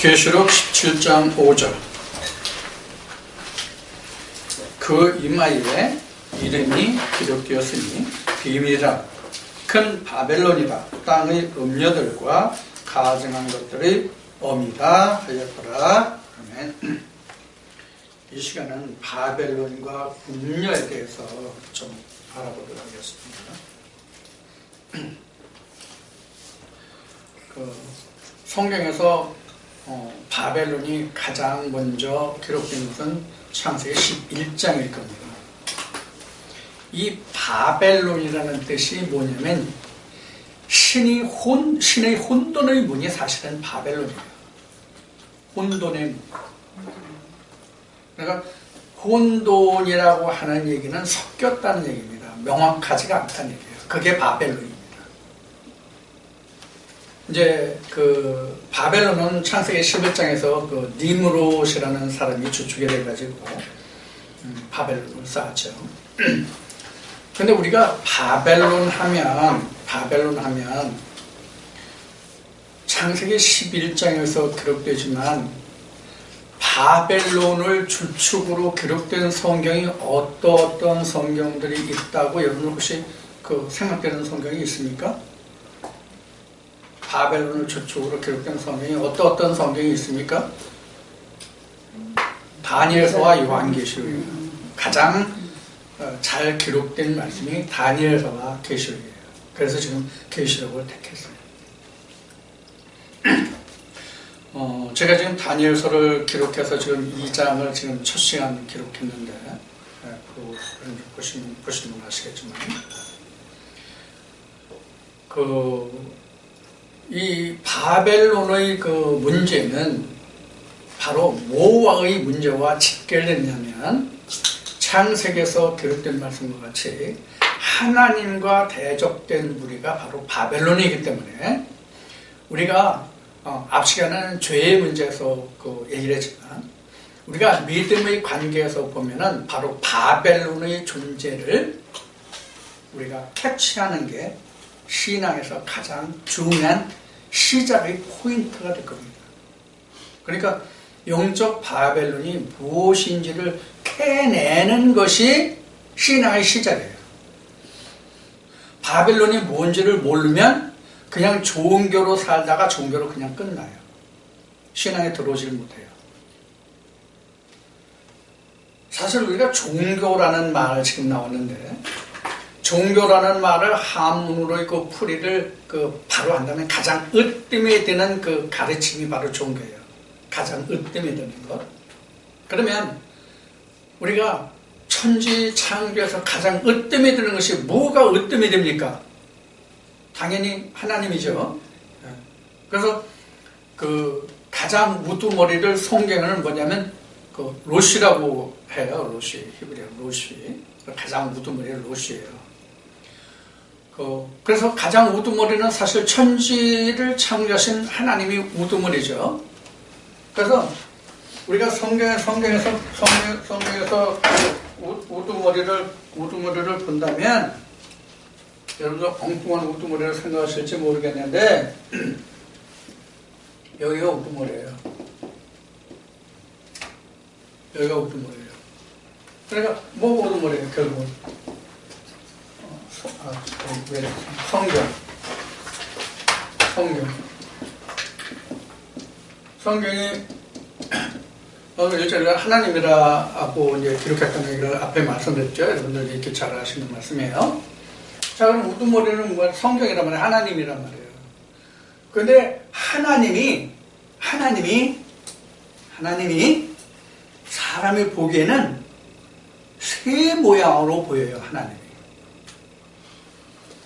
계시록 17장 5절. 그 이마에 이름이 기록되었으니 비밀이라 큰 바벨론이라 땅의 음녀들과 가증한 것들의 어미다 하였더라. 아멘. 이 시간은 바벨론과 음녀에 대해서 좀 알아보도록 하겠습니다. 성경에서 바벨론이 가장 먼저 기록된 것은 창세기 11장일 겁니다. 이 바벨론이라는 뜻이 뭐냐면 신의 혼돈의 문이 사실은 바벨론이에요. 혼돈의 문. 그러니까 혼돈이라고 하는 얘기는 섞였다는 얘기입니다. 명확하지가 않다는 얘기예요. 그게 바벨론입니다. 이제 그 바벨론은 창세기 11장에서 그 니므롯이라는 사람이 주축이 돼가지고 바벨론을 쌓았죠. 근데 우리가 바벨론 하면 창세기 11장에서 기록되지만 바벨론을 주축으로 기록된 성경이 어떤 성경들이 있다고 여러분 혹시 그 생각되는 성경이 있습니까? 바벨론을 주축으로 기록된 성경이 어떤 성경이 있습니까? 다니엘서와 요한계시록이에요. 가장 잘 기록된 말씀이 다니엘서와 계시록이에요. 그래서 지금 계시록을 택했어요. 제가 지금 다니엘서를 기록해서 지금 2장을 지금 첫 시간 기록했는데 보시면 아시겠지만 이 바벨론의 그 문제는 바로 뭐와의 문제와 직결됐냐면 창세기에서 기록된 말씀과 같이 하나님과 대적된 무리가 바로 바벨론이기 때문에 우리가 앞 시간에는 죄의 문제에서 그 얘기를 했지만 우리가 믿음의 관계에서 보면은 바로 바벨론의 존재를 우리가 캐치하는 게 신앙에서 가장 중요한 시작의 포인트가 될 겁니다. 그러니까 영적 바벨론이 무엇인지를 캐내는 것이 신앙의 시작이에요. 바벨론이 뭔지를 모르면 그냥 종교로 살다가 종교로 그냥 끝나요. 신앙에 들어오질 못해요. 사실 우리가 종교라는 말 지금 나왔는데 종교라는 말을 한문으로 그 풀이를 바로 한다면 가장 으뜸이 되는 그 가르침이 바로 종교예요. 가장 으뜸이 되는 것. 그러면 우리가 천지 창조에서 가장 으뜸이 되는 것이 뭐가 으뜸이 됩니까? 당연히 하나님이죠. 그래서 그 가장 우두머리를 성경에는 뭐냐면 그 로시라고 해요. 로시, 히브리어 로시. 가장 우두머리는 로시예요. 그래서 가장 우두머리는 사실 천지를 창조하신 하나님이 우두머리죠. 그래서 우리가 성경에서 우두머리를 본다면 여러분들 엉뚱한 우두머리를 생각하실지 모르겠는데 여기가 우두머리예요. 여기가 우두머리예요. 그러니까 뭐 우두머리예요 결국은? 성경이 일절에 하나님이라고 이제 기록했던 얘기를 앞에 말씀드렸죠. 여러분들이 이렇게 잘 아시는 말씀이에요. 자, 그럼 우두머리는 뭐 성경이란 말이에요. 하나님이란 말이에요. 근데 하나님이 사람이 보기에는 새 모양으로 보여요.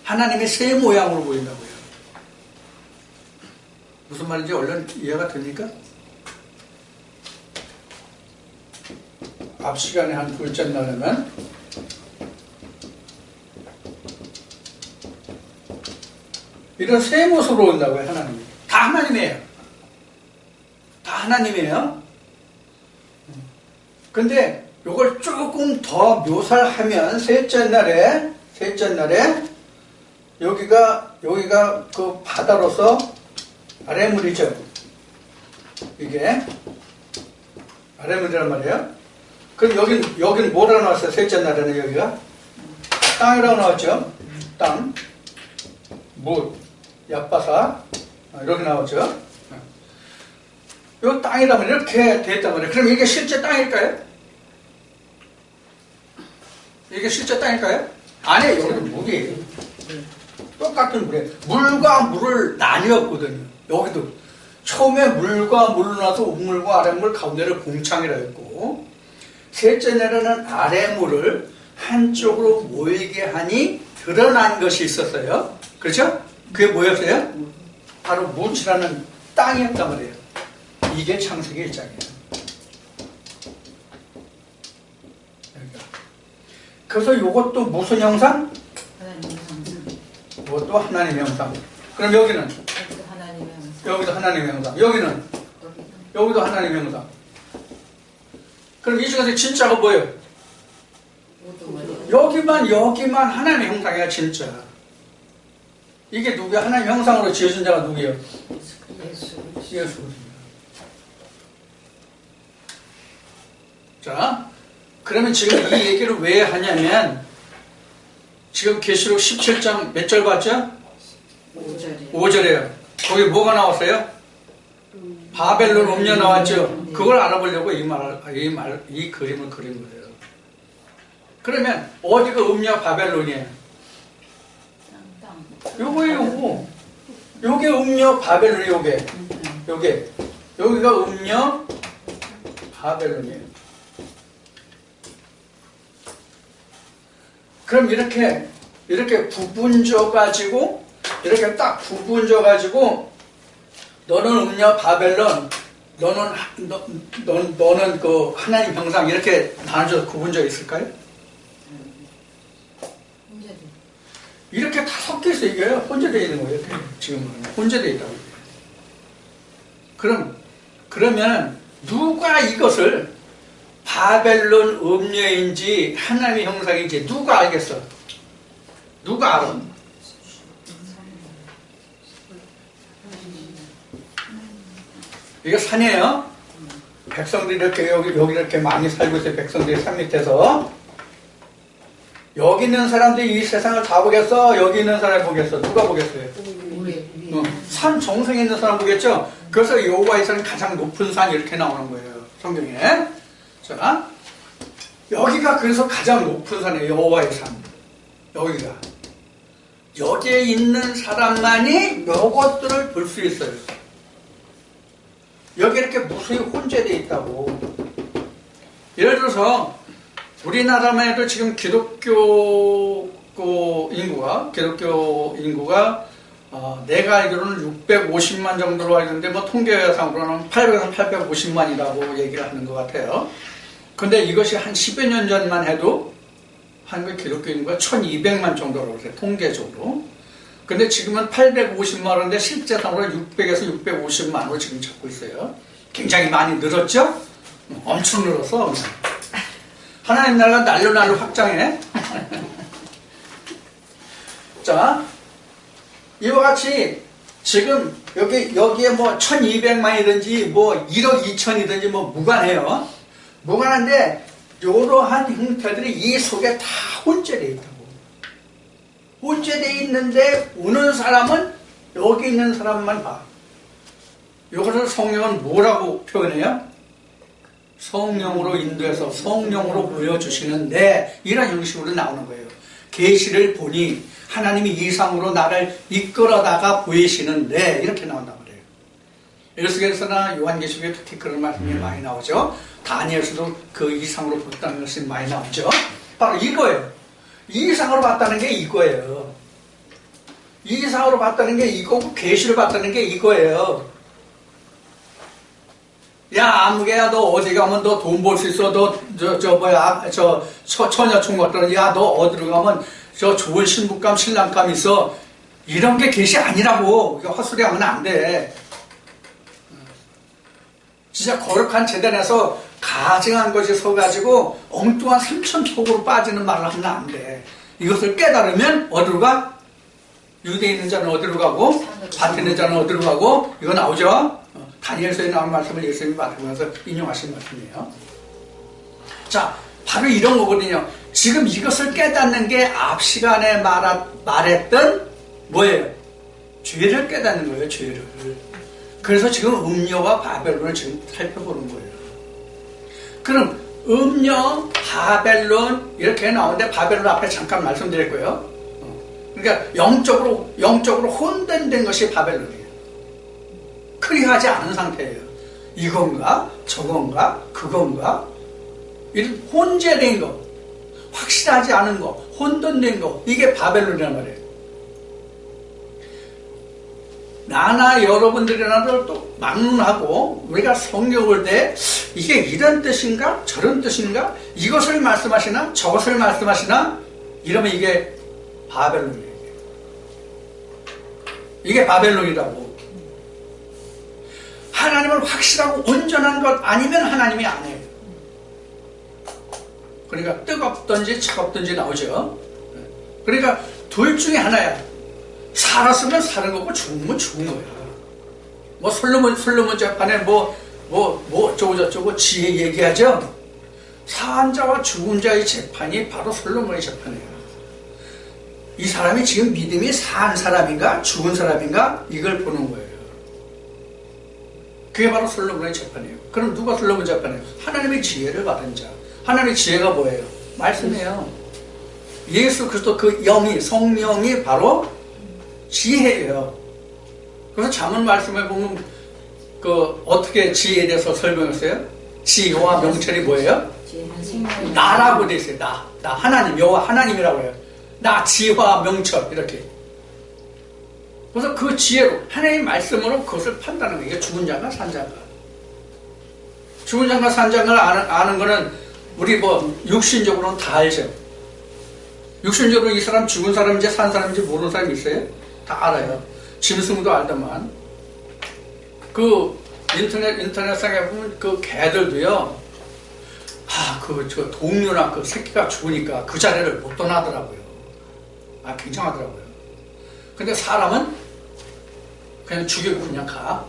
하나님이 새 모양으로 보인다고요. 무슨 말인지 얼른 이해가 됩니까? 앞 시간에 한 둘째 날에는 이런 새 모습으로 온다고요. 하나님이. 다 하나님이에요. 근데 이걸 조금 더 묘사를 하면 셋째 날에 여기가 그 바다로서 아래물이죠. 이게 아래물이란 말이에요. 그럼 여긴 뭐라고 나왔어요? 셋째 날에는 여기가 땅이라고 나왔죠. 땅, 물, 얕바사 이렇게 나왔죠. 이 땅이라면 이렇게 됐단 말이에요. 그럼 이게 실제 땅일까요? 이게 실제 땅일까요? 아니에요. 여기는 물이에요. 똑같은 물이에요. 물과 물을 나뉘었거든요. 여기도 처음에 물과 물로 나서 우물과 아랫물 가운데를 공창이라 했고, 셋째 날에는 아랫물을 한쪽으로 모이게 하니 드러난 것이 있었어요. 그렇죠? 그게 뭐였어요? 바로 묻이라는 땅이었단 말이에요. 이게 창세기 1장이에요. 그래서 이것도 무슨 형상? 이것도 하나님의 형상. 그럼 여기는? 여기도 하나님의 형상. 여기는? 여기도 하나님의 형상. 그럼 이 중에서 진짜가 뭐예요? 여기만 하나님의 형상이야, 진짜. 이게 누구야? 하나님의 형상으로 지어준 자가 누구예요? 예수. 자, 그러면 지금 이 얘기를 왜 하냐면, 지금 계시록 17장 몇 절 봤죠? 5절이에요. 거기 뭐가 나왔어요? 바벨론 음녀 나왔죠? 그걸 알아보려고 이 그림을 그린 거예요. 그러면 어디가 음녀 바벨론이에요? 요거예요, 요게 음녀 바벨론이에요, 요게. 여기가 음녀 바벨론이에요. 그럼 이렇게 부분져가지고, 이렇게 딱 부분져가지고, 너는 음녀 바벨론, 너는 그 하나님 형상, 이렇게 나눠져 구분져 있을까요? 이렇게 다 섞여 있어, 이게. 혼재되어 있는 거예요, 지금은. 혼재되어 있다고. 그러면, 누가 이것을 바벨론 음녀인지 하나님의 형상인지 누가 알겠어? 누가 알아? 이게 산이에요. 백성들이 이렇게 여기 이렇게 많이 살고 있어요. 백성들이 산 밑에서. 여기 있는 사람들이 이 세상을 다 보겠어? 여기 있는 사람이 보겠어? 누가 보겠어요? 산 정상에 있는 사람 보겠죠? 그래서 여호와의 산은 가장 높은 산 이렇게 나오는 거예요. 성경에. 자, 여기가 그래서 가장 높은 산이에요. 여호와의 산. 여기가. 여기에 있는 사람만이 이것들을 볼 수 있어요. 여기 이렇게 무수히 혼재되어 있다고. 예를 들어서 우리나라만 해도 지금 기독교 인구가 내가 알기로는 650만 정도로 알고 있는데 뭐 통계상으로는 800에서 850만이라고 얘기를 하는 것 같아요. 근데 이것이 한 10여 년 전만 해도 한국 기독교 인구가 1200만 정도로 그래요. 통계적으로. 근데 지금은 850만원인데 실제상으로 600에서 650만으로 지금 잡고 있어요. 굉장히 많이 늘었죠? 엄청 늘었어. 하나님 나라가 날로 확장해. 자, 이와 같이 지금 여기에 뭐 1200만이든지 뭐 1억 2천이든지 뭐 무관해요. 무관한데 이러한 형태들이 이 속에 다 혼재되어 있다고. 혼재되어 있는데 우는 사람은 여기 있는 사람만 봐. 이것을 성령은 뭐라고 표현해요? 성령으로 인도해서 성령으로 보여주시는데 이런 형식으로 나오는 거예요. 계시를 보니 하나님이 이상으로 나를 이끌어다가 보이시는데 이렇게 나온단 말이에요. 에스겔서나 요한계시록에 특히 그런 말씀이 많이 나오죠. 다니엘서도 그 이상으로 봤다는 것이 많이 나오죠. 바로 이거예요. 이상으로 봤다는 게 이거예요. 이상으로 봤다는 게 이거고 계시를 봤다는 게 이거예요. 야, 아무개야, 너 어디 가면 너 돈 벌 수 있어. 너, 처녀총 같더라. 야, 너 어디로 가면 저 좋은 신부감, 신랑감 있어. 이런 게 계시 아니라고. 헛소리 하면 안 돼. 진짜 거룩한 재단에서 가증한 것이 서가지고 엉뚱한 삼천포구로 빠지는 말을 하면 안 돼. 이것을 깨달으면 어디로 가? 유대에 있는 자는 어디로 가고, 밭에 있는 자는 어디로 가고, 이거 나오죠? 다니엘서에 나온 말씀을 예수님이 받으면서 인용하신 말씀이에요. 자, 바로 이런 거거든요. 지금 이것을 깨닫는 게 앞 시간에 말했던 뭐예요? 죄를 깨닫는 거예요, 죄를. 그래서 지금 음녀와 바벨론을 지금 살펴보는 거예요. 그럼 음녀, 바벨론 이렇게 나오는데 바벨론 앞에 잠깐 말씀드렸고요. 그러니까 영적으로 혼돈된 것이 바벨론이에요. 클리어하지 않은 상태예요. 이건가 저건가 그건가 이런 혼재된 거, 확실하지 않은 거, 혼돈된 거, 이게 바벨론이란 말이에요. 나나 여러분들이나도 또 막론하고 우리가 성경 볼 때 이게 이런 뜻인가 저런 뜻인가, 이것을 말씀하시나 저것을 말씀하시나, 이러면 이게 바벨론이에요. 이게 바벨론이라고. 하나님은 확실하고 온전한 것 아니면 하나님이 아니에요. 그러니까 뜨겁든지 차갑든지 나오죠. 그러니까 둘 중에 하나야. 살았으면 사는 거고 죽으면 죽은 거야. 뭐 솔로몬 재판에 뭐 어쩌고 저쩌고 지혜 얘기하죠. 산 자와 죽은 자의 재판이 바로 솔로몬의 재판이에요. 이 사람이 지금 믿음이 산 사람인가 죽은 사람인가 이걸 보는 거예요. 그게 바로 솔로몬의 재판이에요. 그럼 누가 솔로몬 재판이에요? 하나님의 지혜를 받은 자. 하나님의 지혜가 뭐예요? 말씀이에요. 예수 그리스도 그 영이, 성령이 바로 지혜예요. 그래서 잠언 말씀에 보면 그 어떻게 지혜에 대해서 설명했어요? 지혜와 명철이 뭐예요? 나라고 돼 있어요. 나 하나님, 여호와 하나님이라고 해요. 나 지혜와 명철 이렇게. 그래서 그 지혜로 하나님의 말씀으로 그것을 판단하는 거예요. 이게 죽은 자가 산 자가. 죽은 자가 산 자가 아는 거는 우리 뭐 육신적으로는 다 알죠. 육신적으로 이 사람 죽은 사람인지 산 사람인지 모르는 사람이 있어요? 다 알아요. 짐승도 알더만. 그 인터넷상에 보면 그 개들도요. 저 동료나 그 새끼가 죽으니까 그 자리를 못 떠나더라고요. 굉장하더라고요. 근데 사람은 그냥 죽이고 그냥 가.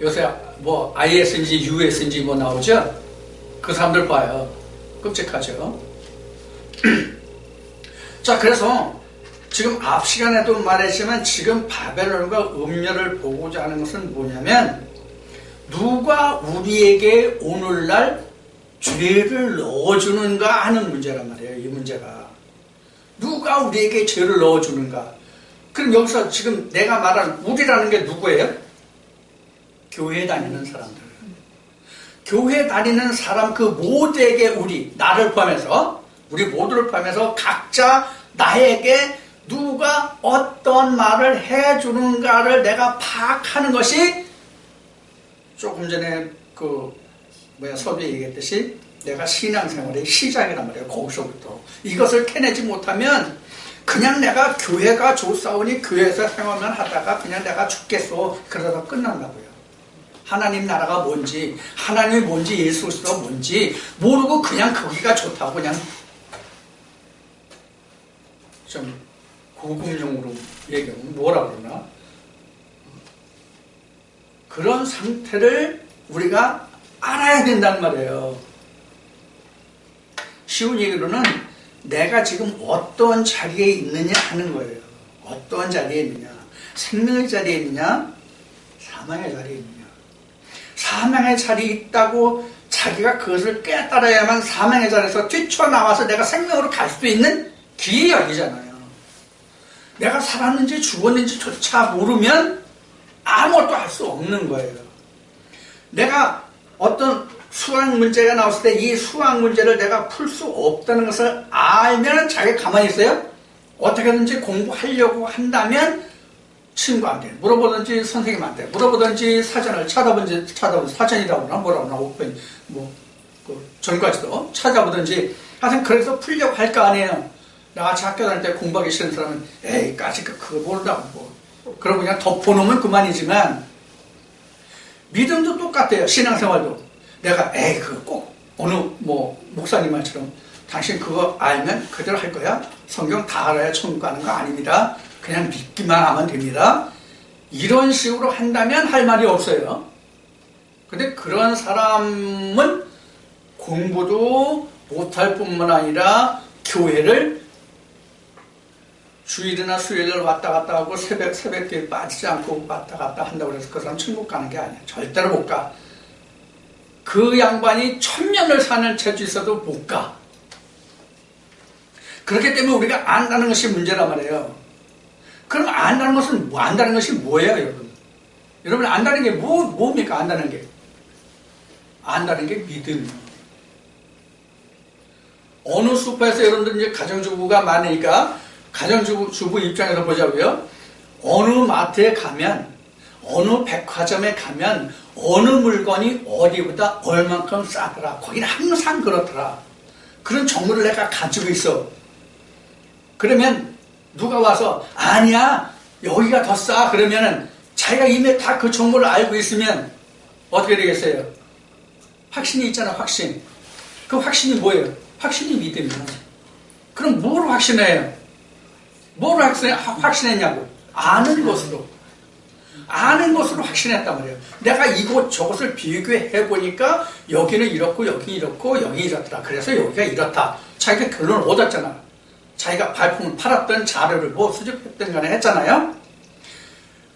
요새 뭐 IS인지 US인지 뭐 나오죠? 그 사람들 봐요. 끔찍하죠. 자, 그래서 지금 앞 시간에도 말했지만 지금 바벨론과 음녀를 보고자 하는 것은 뭐냐면, 누가 우리에게 오늘날 죄를 넣어주는가 하는 문제란 말이에요. 이 문제가 누가 우리에게 죄를 넣어주는가. 그럼 여기서 지금 내가 말한 우리라는 게 누구예요? 교회 다니는 사람들. 교회 다니는 사람 그 모두에게, 우리, 나를 포함해서, 우리 모두를 포함해서 각자 나에게 누가 어떤 말을 해주는가를 내가 파악하는 것이 조금 전에 서두에 얘기했듯이 내가 신앙생활의 시작이란 말이에요. 거기서부터. 이것을 캐내지 못하면 그냥 내가 교회가 좋사오니 교회에서 생활만 하다가 그냥 내가 죽겠어. 그러다 끝난다고요. 하나님 나라가 뭔지, 하나님이 뭔지, 예수 그리스도가 뭔지 모르고 그냥 거기가 좋다고 그냥 좀 고급용으로 얘기하면 뭐라 그러나? 그런 상태를 우리가 알아야 된단 말이에요. 쉬운 얘기로는 내가 지금 어떤 자리에 있느냐 하는 거예요. 어떤 자리에 있느냐. 생명의 자리에 있느냐, 사망의 자리에 있느냐. 사망의 자리에 있다고 자기가 그것을 깨달아야만 사망의 자리에서 뛰쳐나와서 내가 생명으로 갈 수 있는 길이 열리잖아요. 내가 살았는지 죽었는지조차 모르면 아무것도 할 수 없는 거예요. 내가 어떤 수학 문제가 나왔을 때 이 수학 문제를 내가 풀 수 없다는 것을 알면 자기가 가만히 있어요? 어떻게든지 공부하려고 한다면 친구한테 물어보든지 선생님한테 물어보든지 사전을 찾아보든지 사전이라고 하나 뭐라고 하나 오픈 전까지도 찾아보든지 하여튼 그래서 풀려고 할 거 아니에요. 나같이 학교 다닐 때 공부하기 싫은 사람은 에이 까짓 그거 모른다고 그러고 그냥 덮어놓으면 그만이지만, 믿음도 똑같아요. 신앙생활도 내가 에이 그거 꼭 어느 목사님 말처럼 당신 그거 알면 그대로 할 거야? 성경 다 알아야 천국 가는 거 아닙니다. 그냥 믿기만 하면 됩니다. 이런 식으로 한다면 할 말이 없어요. 근데 그런 사람은 공부도 못할 뿐만 아니라 교회를 주일이나 수요일을 왔다 갔다 하고 새벽에 빠지지 않고 왔다 갔다 한다고 해서 그 사람 천국 가는 게 아니야. 절대로 못 가. 그 양반이 1000년을 사는 재주 있어도 못 가. 그렇기 때문에 우리가 안다는 것이 문제란 말이에요. 그럼 안다는 것은 안다는 것이 뭐예요, 여러분? 여러분 안다는 게 뭡니까? 안다는 게 안다는 게 믿음이에요. 어느 슈퍼에서 여러분들 이제 가정주부가 많으니까 가정주부 입장에서 보자고요. 어느 마트에 가면, 어느 백화점에 가면 어느 물건이 어디보다 얼만큼 싸더라. 거기는 항상 그렇더라. 그런 정보를 내가 가지고 있어. 그러면 누가 와서 아니야 여기가 더 싸 그러면은 자기가 이미 다 그 정보를 알고 있으면 어떻게 되겠어요? 확신이 있잖아. 확신. 그 확신이 뭐예요? 확신이 믿음이야. 그럼 뭐로 확신해요? 뭐로 확신했냐고? 아는 것으로. 아는 것으로 확신했단 말이에요. 내가 이곳 저곳을 비교해 보니까 여기는 이렇고 여기는 이렇고 여기 이렇더라. 그래서 여기가 이렇다. 자기가 결론을 얻었잖아. 자기가 발품을 팔았던 자료를 뭐 수집했던 간에 했잖아요.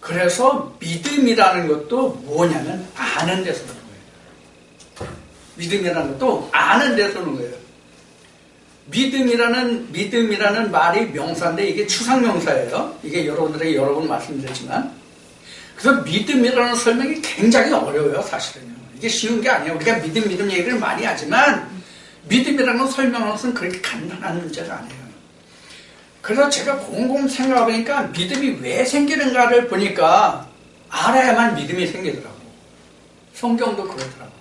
그래서 믿음이라는 것도 뭐냐면 아는 데서 오는 거예요. 믿음이라는 것도 아는 데서 오는 거예요. 믿음이라는 말이 명사인데 이게 추상명사예요. 이게 여러분들에게 여러 번 말씀드렸지만 그래서 믿음이라는 설명이 굉장히 어려워요. 사실은요. 이게 쉬운 게 아니에요. 우리가 믿음 얘기를 많이 하지만 믿음이라는 설명하는 것은 그렇게 간단한 문제가 아니에요. 그래서 제가 곰곰 생각해보니까 믿음이 왜 생기는가를 보니까 알아야만 믿음이 생기더라고. 성경도 그렇더라고.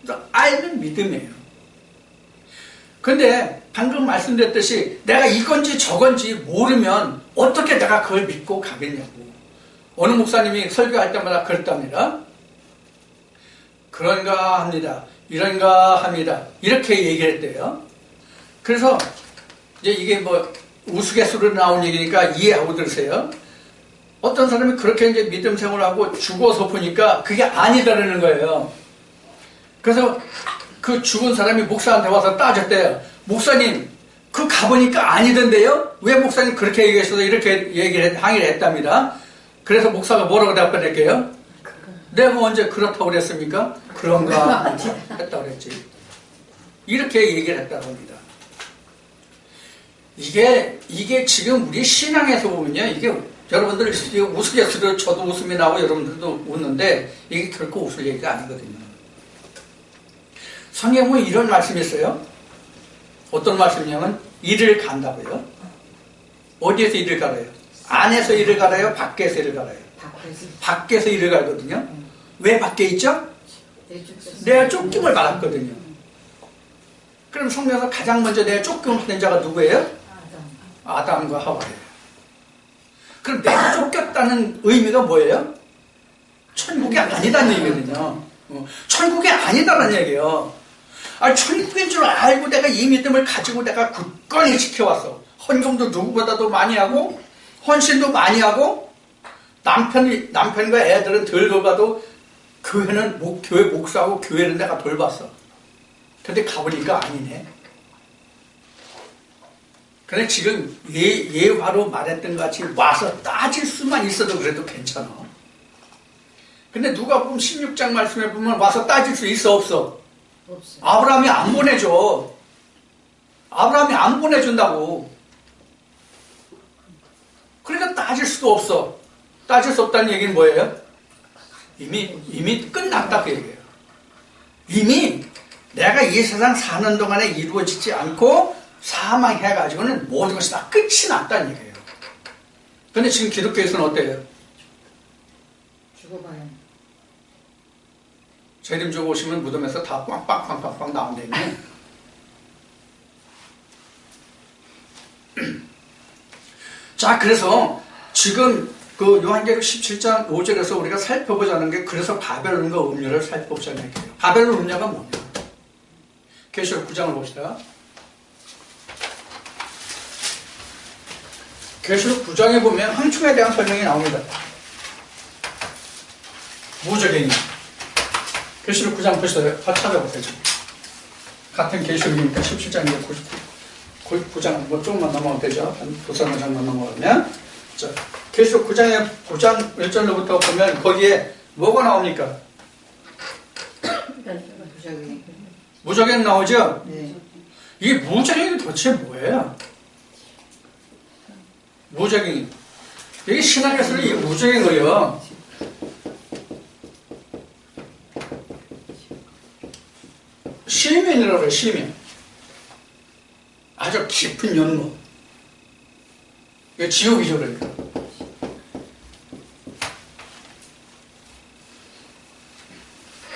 그래서 알면 믿음이에요. 근데 방금 말씀드렸듯이 내가 이건지 저건지 모르면 어떻게 내가 그걸 믿고 가겠냐고. 어느 목사님이 설교할 때마다 그랬답니다. 그런가 합니다. 이런가 합니다. 이렇게 얘기를 했대요. 그래서 이제 이게 뭐 우스갯소리로 나온 얘기니까 이해하고 들으세요. 어떤 사람이 그렇게 이제 믿음 생활하고 죽어서 보니까 그게 아니다라는 거예요. 그래서 그 죽은 사람이 목사한테 와서 따졌대요. 목사님, 그 가보니까 아니던데요? 왜 목사님 그렇게 얘기하셔서 이렇게 항의를 했답니다. 그래서 목사가 뭐라고 답변할게요? 내가 언제 그렇다고 그랬습니까? 그런가 했다고 그랬지. 이렇게 얘기를 했다고 합니다. 이게 지금 우리 신앙에서 보면요. 이게 여러분들 우스갯소리로 저도 웃음이 나고 여러분들도 웃는데 이게 결코 웃을 얘기가 아니거든요. 성경에 보면 이런 말씀이 있어요. 어떤 말씀이냐면 일을 간다고요. 어디에서 일을 갈아요? 안에서 일을 갈아요? 밖에서 일을 갈아요? 밖에서 일을 갈거든요. 왜 밖에 있죠? 내가 쫓김을 받았거든요. 그럼 성경에서 가장 먼저 내가 쫓김을 받은 자가 누구예요? 아담과 하와예요. 그럼 내가 쫓겼다는 의미가 뭐예요? 천국이 아니다는 얘기거든요. 천국이 아니다라는 얘기예요. 아니, 천국인 줄 알고 내가 이 믿음을 가지고 내가 굳건히 지켜왔어. 헌금도 누구보다도 많이 하고 헌신도 많이 하고 남편과 애들은 덜 돌봐도 교회 목사하고 교회는 내가 돌봤어. 근데 가보니까 아니네. 근데 지금 예화로 말했던 것 같이 와서 따질 수만 있어도 그래도 괜찮아. 근데 누가 보면 16장 말씀에 보면 와서 따질 수 있어 없어? 없어요. 아브라함이 안 보내줘. 아브라함이 안 보내준다고. 그러니까 따질 수도 없어. 따질 수 없다는 얘기는 뭐예요? 이미 끝났다 그 얘기예요. 이미 내가 이 세상 사는 동안에 이루어지지 않고 사망해가지고는 모든 것이 다 끝이 났다는 얘기예요. 근데 지금 기독교에서는 어때요? 죽어봐요. 제 이름 주고 오시면 무덤에서 다 빵빵빵빵빵 나온다며. 자, 그래서 지금 그 요한계시록 17장 5절에서 우리가 살펴보자는 게 그래서 바벨론과 음료를 살펴보자는 얘기예요. 바벨론 음료가 뭐냐? 계시록 9장을 봅시다. 계시록 9장에 보면 황충에 대한 설명이 나옵니다. 무적행위. 계시록 9장 보시죠. 같이 찾아보세요. 같은 계시록이니까 17장인데 9장 뭐 조금만 넘어가면 되죠. 한 두세 장만 넘어가면. 자, 계시록 9장 1절로부터 보면 거기에 뭐가 나옵니까? 무적행 나오죠? 네. 이 무적행이 도대체 뭐예요? 무적행이. 여기 신학에서는 이 무적행을요, 시면이라고 해요, 시면. 아주 깊은 연못. 이거 지옥이죠, 그러니까.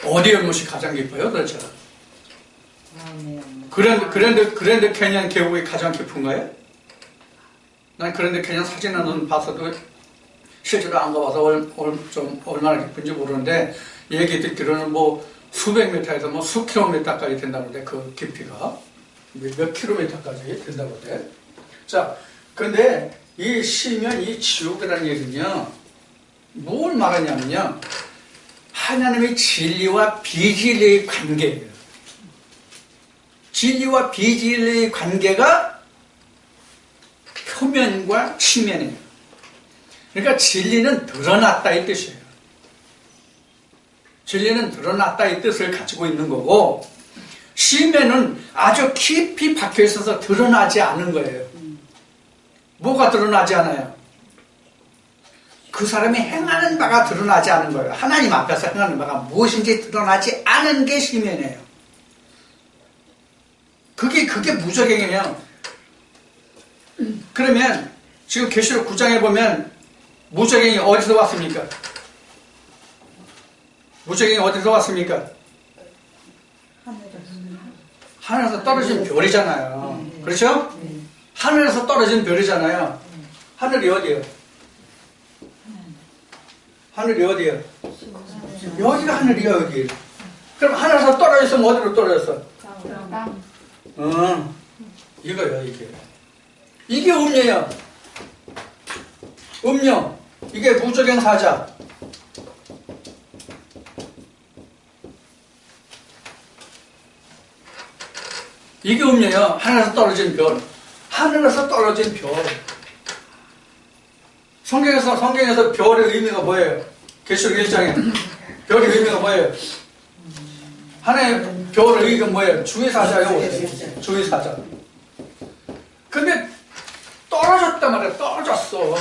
어디 연못이 가장 깊어요, 도대체? 그랜드 캐니언 계곡이 가장 깊은가요? 난 그랜드 캐니언 사진은 봤어도 실제로 안 가봐서 얼마나 깊은지 모르는데, 얘기 듣기로는 뭐 수백 미터에서 뭐 수 킬로미터까지 된다고 돼, 그 깊이가. 몇 킬로미터까지 된다고 돼. 자, 근데 이 시면, 이 지옥이라는 얘기는요, 뭘 말하냐면요, 하나님의 진리와 비진리의 관계예요. 진리와 비진리의 관계가 표면과 치면이에요. 그러니까 진리는 드러났다 이 뜻이에요. 진리는 드러났다 이 뜻을 가지고 있는 거고, 시면은 아주 깊이 박혀 있어서 드러나지 않은 거예요. 뭐가 드러나지 않아요? 그 사람이 행하는 바가 드러나지 않은 거예요. 하나님 앞에서 행하는 바가 무엇인지 드러나지 않은 게 시면이에요. 그게 무적행이에요. 그러면 지금 계시록 9장에 보면 무적행이 어디서 왔습니까? 무적행이 어디서 왔습니까? 하늘에서 떨어진 별이잖아요. 그렇죠? 하늘에서 떨어진 별이잖아요. 하늘이 어디예요? 하늘이 어디예요? 여기가 하늘이야, 여기. 그럼 하늘에서 떨어졌으면 어디로 떨어졌어? 이거요, 이게. 이게 음료예요. 음료. 이게 무적행 사자. 이게 음료예요. 하늘에서 떨어진 별. 하늘에서 떨어진 별. 성경에서 별의 의미가 뭐예요? 계시록 1장에. 별의 의미가 뭐예요? 하나의 별의 의미가 뭐예요? 주의 사자요. 주의 사자. 근데 떨어졌단 말이야. 떨어졌어.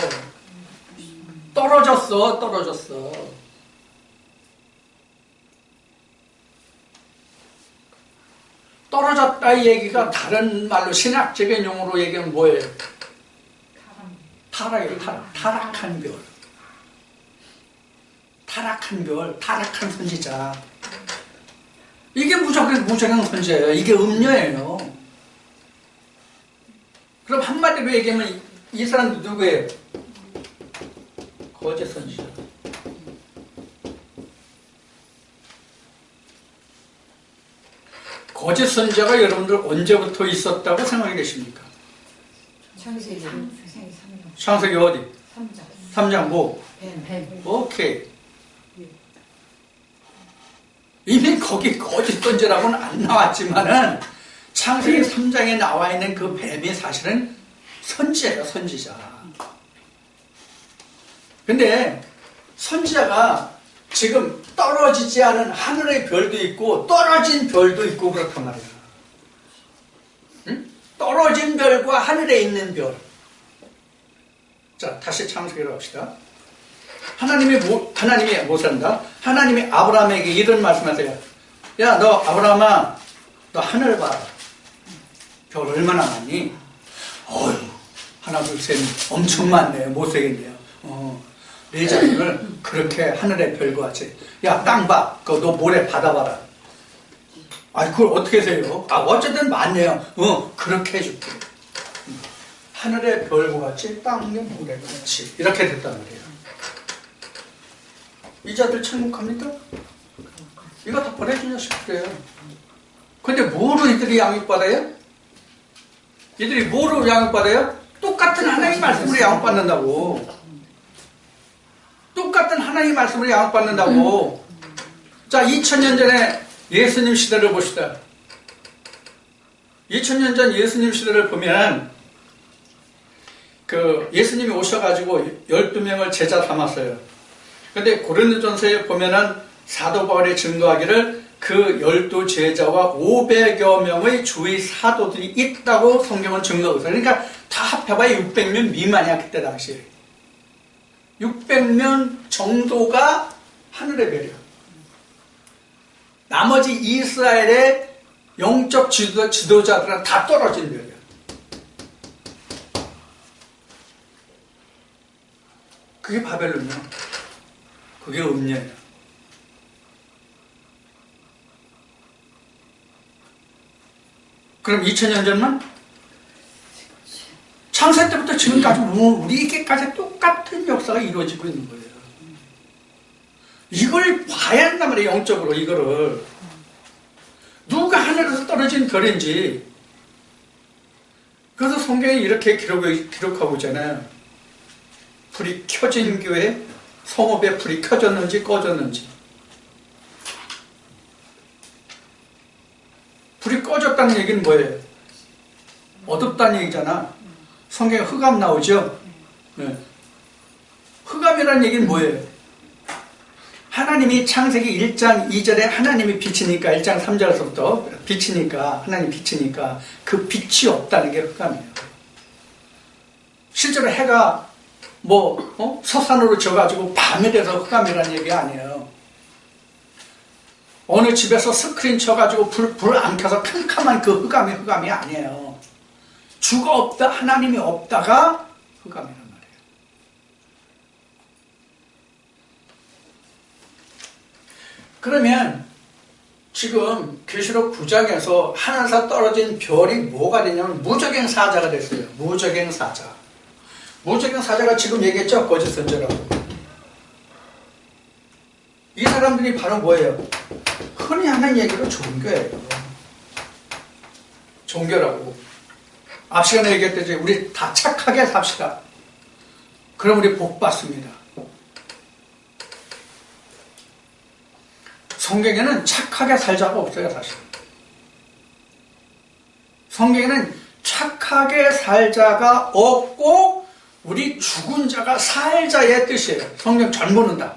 떨어졌다 이 얘기가 다른 말로 신학적인 용어로 얘기하면 뭐예요? 타락한 별. 타락한 선지자. 이게 무적행 선지자예요. 이게 음료예요. 그럼 한마디로 얘기하면 이 사람도 누구예요? 거짓 선지자. 거짓 선지자가 여러분들 언제부터 있었다고 생각이 되십니까? 창세기 어디? 3장 뭐? 오케이. 이미 거기 거짓 선지자라고는 안 나왔지만은 창세기 3장에 나와 있는 그 뱀이 사실은 선지자예요, 선지자. 근데 선지자가 지금 떨어지지 않은 하늘의 별도 있고 떨어진 별도 있고 그렇단 말이야. 응? 떨어진 별과 하늘에 있는 별. 자, 다시 창세기로 합시다. 하나님이 모세한다. 하나님이 아브라함에게 이런 말씀하세요. 야, 너 아브라함아, 너 하늘 봐라. 별 얼마나 많니? 어휴, 하나 둘 셋 엄청 많네요. 못세겠네요. 네 자녀를 그렇게 하늘의 별과 같이. 야, 땅 봐. 그거 너 모래 받아봐라. 아이, 그걸 어떻게 해요? 어쨌든 많네요. 그렇게 해줄게. 하늘의 별과 같이 땅의 모래와 같이. 이렇게 됐단 말이에요. 이 자들 천국합니까? 이거 다 보내준 자식들이에요. 근데 뭐로 이들이 양육받아요? 이들이 뭐로 양육받아요? 똑같은 하나님 말씀으로 양육받는다고. 똑같은 하나님 하나님의 말씀을 양육받는다고. 자, 2000년 전에 예수님 시대를 봅시다. 2000년 전 예수님 시대를 보면 그 예수님이 오셔가지고 12명을 제자 삼았어요. 근데 고린도전서에 보면은 사도 바울이 증거하기를 그 12제자와 500여 명의 주의 사도들이 있다고 성경은 증거하고 있어요. 그러니까 다 합해봐야 600명 미만이야, 그때 당시에. 600명 정도가 하늘의 별이야. 나머지 이스라엘의 영적 지도자들은 다 떨어진 별이야. 그게 바벨론이야. 그게 음녀야. 그럼 2000년 전만? 창세 때부터 지금까지 우리에게까지 똑같은 역사가 이루어지고 있는 거예요. 이걸 봐야 한단 말이에요, 영적으로. 이거를 누가 하늘에서 떨어진 별인지. 그래서 성경에 이렇게 기록하고 있잖아요. 불이 켜진 교회, 성읍에 불이 켜졌는지 꺼졌는지. 불이 꺼졌다는 얘기는 뭐예요? 어둡다는 얘기잖아. 성경에 흑암 나오죠? 네. 흑암이라는 얘기는 뭐예요? 하나님이 창세기 1장 2절에 하나님이 빛이니까 1장 3절에서부터 빛이니까 하나님 빛이니까 그 빛이 없다는 게 흑암이에요. 실제로 해가 서산으로 져가지고 밤이 돼서 흑암이라는 얘기가 아니에요. 어느 집에서 스크린 쳐가지고 불 안 켜서 캄캄한 그 흑암이 아니에요. 주가 없다, 하나님이 없다가 흑암이란 말이에요. 그러면 지금 계시록 9장에서 하늘에서 떨어진 별이 뭐가 되냐면 무적행 사자가 됐어요. 무적행 사자. 무적행 사자가 지금 얘기했죠? 거짓 선지자라고. 이 사람들이 바로 뭐예요? 흔히 하는 얘기로 종교예요. 종교라고. 앞 시간에 얘기했듯이 우리 다 착하게 삽시다. 그럼 우리 복 받습니다. 성경에는 착하게 살자가 없어요, 사실. 성경에는 착하게 살자가 없고 우리 죽은 자가 살자의 뜻이에요. 성경 전부는다.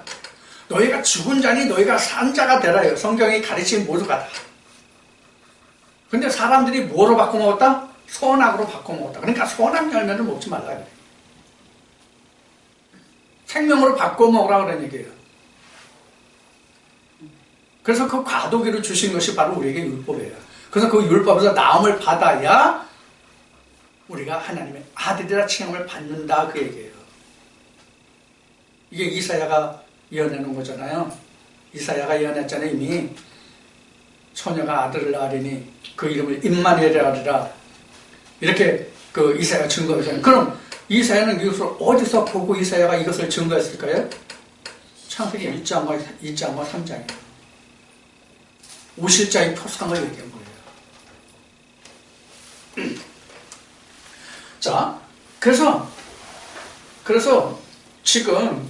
너희가 죽은 자니 너희가 산 자가 되라요. 성경이 가르치는 모두가 다. 근데 사람들이 뭐로 바꿔먹었다? 선악으로 바꿔먹었다. 그러니까 선악 열매를 먹지 말라 그래. 생명으로 바꿔먹으라 그런 얘기예요. 그래서 그 과도기를 주신 것이 바로 우리에게 율법이에요. 그래서 그 율법에서 나음을 받아야 우리가 하나님의 아들이라 칭함을 받는다, 그 얘기예요. 이게 이사야가 예언해놓은 거잖아요. 이사야가 예언했잖아요. 이미 처녀가 아들을 낳으리니 그 이름을 임마누엘이라 하리라. 이렇게 그 이사야가 증거했잖아요. 그럼 이사야는 이것을 어디서 보고 이사야가 이것을 증거했을까요? 창세기 1장과 3장이에요. 오실자의 표상을 얘기한 거예요. 자, 그래서 지금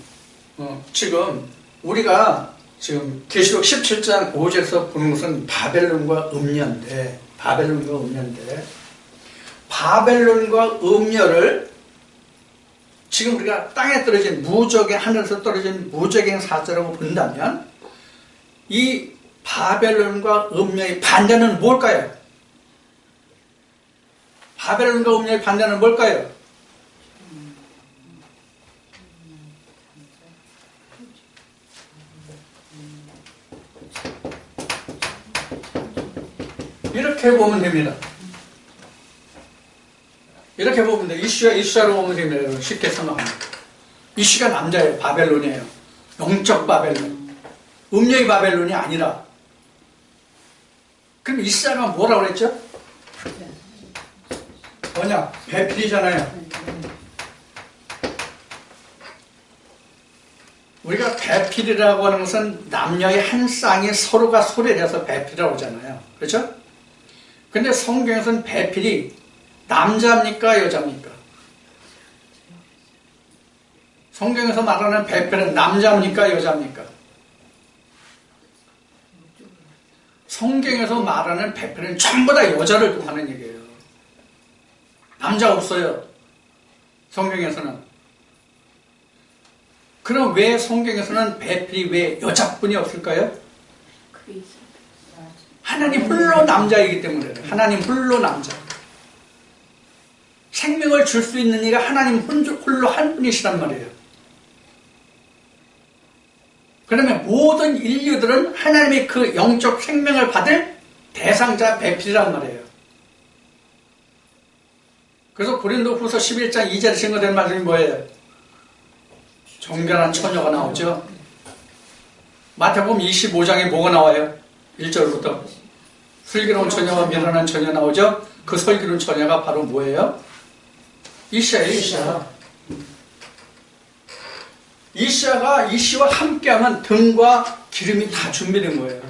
우리가 지금 계시록 17장 5절에서 보는 것은 바벨론과 음녀인데 바벨론과 음녀를 지금 우리가 땅에 떨어진 하늘에서 떨어진 무적행 사자라고 본다면 이 바벨론과 음녀의 반대는 뭘까요? 바벨론과 음녀의 반대는 뭘까요? 이렇게 보면 됩니다. 이렇게 보면 돼요. 이슈야로 보면 됩니다. 쉽게 생각합니다. 이슈가 남자예요. 바벨론이에요. 영적 바벨론. 음녀의 바벨론이 아니라. 그럼 이슈야가 뭐라고 그랬죠? 뭐냐? 배필이잖아요. 우리가 배필이라고 하는 것은 남녀의 한 쌍이 서로가 소리내서 배필이라고 하잖아요. 그렇죠? 근데 성경에서는 배필이 남자입니까? 여자입니까? 성경에서 말하는 베펠은 남자입니까? 여자입니까? 성경에서 말하는 베펠은 전부 다 여자를 뜻하는 얘기예요. 남자 없어요. 성경에서는. 그럼 왜 성경에서는 베펠이 왜 여자뿐이 없을까요? 하나님 홀로 남자이기 때문에. 하나님 홀로 남자. 생명을 줄 수 있는 이가 하나님 홀로 한 분이시란 말이에요. 그러면 모든 인류들은 하나님의 그 영적 생명을 받을 대상자 베필이란 말이에요. 그래서 고린도후서 11장 2절에 증거된 말씀이 뭐예요? 정결한 처녀가 나오죠. 마태복음 25장에 뭐가 나와요? 1절부터 슬기로운 처녀와 미련한 처녀 나오죠. 그 슬기로운 처녀가 바로 뭐예요? 이시야예요. 이시야가 이시와 함께하면 등과 기름이 다 준비된 거예요.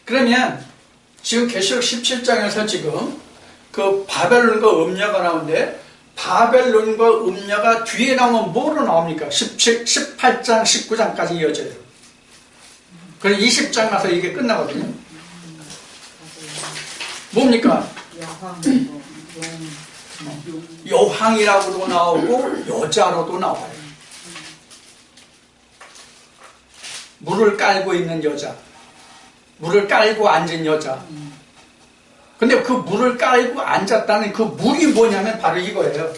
그러면 지금 계시록 17장에서 지금 그 바벨론과 음녀가 나오는데 바벨론과 음녀가 뒤에 나오면 뭐로 나옵니까? 18장, 19장까지 이어져요. 그래서 20장 가서 이게 끝나거든요. 뭡니까? 여왕이라고도 나오고 여자로도 나와요. 물을 깔고 있는 여자, 물을 깔고 앉은 여자. 근데 그 물을 깔고 앉았다는 그 물이 뭐냐면 바로 이거예요.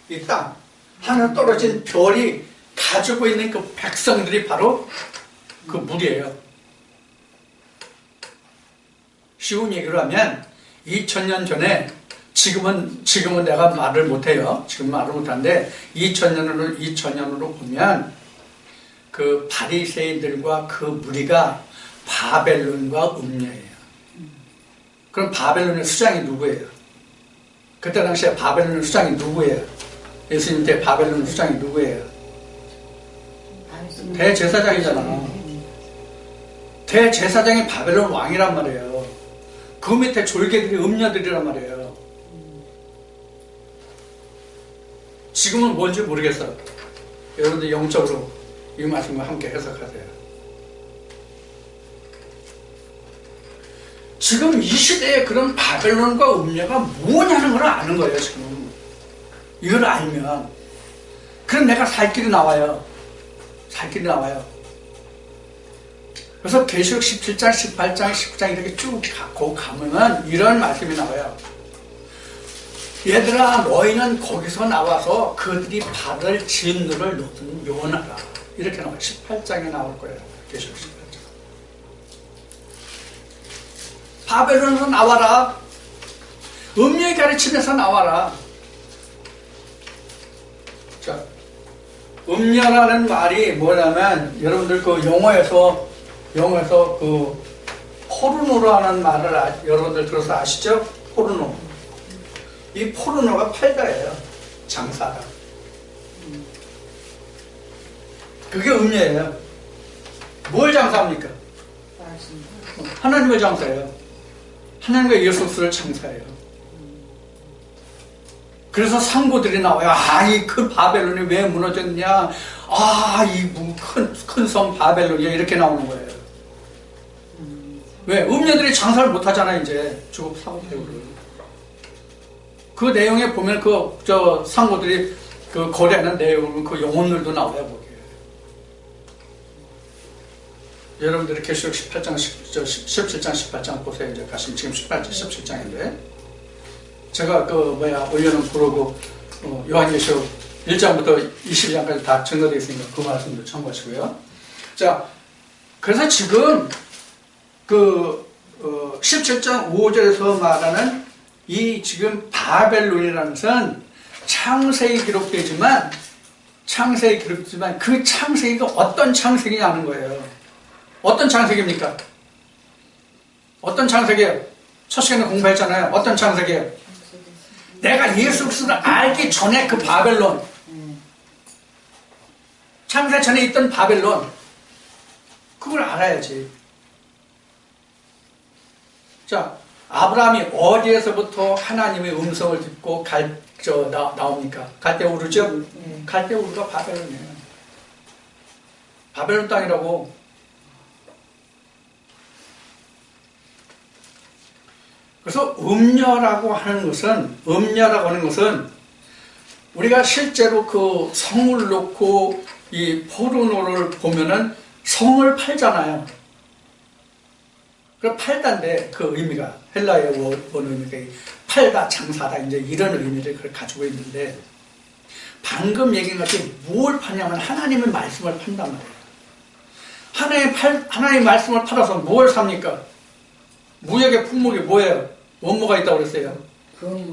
이 땅. 하늘 떨어진 별이 가지고 있는 그 백성들이 바로 그 물이에요. 쉬운 얘기로 하면 2000년 전에 지금은 내가 말을 못해요. 지금 말을 못하는데 2000년으로 보면 그 바리새인들과 그 무리가 바벨론과 음녀예요. 그럼 바벨론의 수장이 누구예요? 그때 당시에 바벨론의 수장이 누구예요? 예수님 때 바벨론 수장이 누구예요? 대제사장이잖아. 대제사장이 바벨론 왕이란 말이에요. 그 밑에 졸개들이 음녀들이란 말이에요. 지금은 뭔지 모르겠어요. 여러분들 영적으로 이 말씀과 함께 해석하세요. 지금 이 시대에 그런 바벨론과 음녀가 뭐냐는 걸 아는 거예요, 지금. 이걸 알면. 그럼 내가 살 길이 나와요. 살 길이 나와요. 그래서 계시록 17장, 18장, 19장 이렇게 쭉 갖고 가면 이런 말씀이 나와요. 얘들아, 너희는 거기서 나와서 그들이 받을 진노를 너희는 요원하라. 이렇게 나와요. 18장에 나올 거예요. 계시록 18장. 바벨론에서 나와라. 음녀의 가르침에서 나와라. 자, 음녀라는 말이 뭐냐면 여러분들 그 영어에서 그 포르노라는 말을 여러분들 들어서 아시죠? 포르노. 이 포르노가 팔다예요. 장사다. 그게 음녀예요. 뭘 장사합니까? 하나님을 장사해요. 하나님과 예수를 장사해요. 그래서 상고들이 나와요. 이 큰 바벨론이 왜 무너졌냐? 이 큰 섬 바벨론이야. 이렇게 나오는 거예요. 왜? 음녀들이 장사를 못 하잖아요, 이제. 주고 사고 배우를. 그 내용에 보면 상고들이 그 거래하는 내용은 그 영혼들도 나와요, 거기에. 여러분들이 계시록 17장, 18장 보세요. 이제 가시면 지금 17장인데. 제가 올려놓은 브로그, 요한계시록 1장부터 22장까지 다 증거되어 있으니까 그 말씀도 참고하시고요. 자, 그래서 지금 17장 5절에서 말하는 이 지금 바벨론이라는 것은 창세기 기록되지만 그 창세기가 어떤 창세기냐는 거예요. 어떤 창세기입니까? 어떤 창세기예요? 첫 시간에 공부했잖아요. 어떤 창세기예요? 내가 예수 그리스도를 알기 전에 그 바벨론, 창세 전에 있던 바벨론, 그걸 알아야지. 자, 아브라함이 어디에서부터 하나님의 음성을 듣고 나옵니까? 갈대우르죠? 갈대우르가 바벨론이에요. 바벨론 땅이라고. 그래서 음녀라고 하는 것은 우리가 실제로 그 성을 놓고 이 포르노를 보면은 성을 팔잖아요. 그 팔다인데 그 의미가 헬라의 원어니까 팔다, 장사다 이제 이런 의미를 가지고 있는데 방금 얘기한 것이 뭘 파냐면 하나님의 말씀을 판단 말이에요. 하나님의 말씀을 팔아서 뭘 삽니까? 무역의 품목이 뭐예요? 원모가 있다고 그랬어요.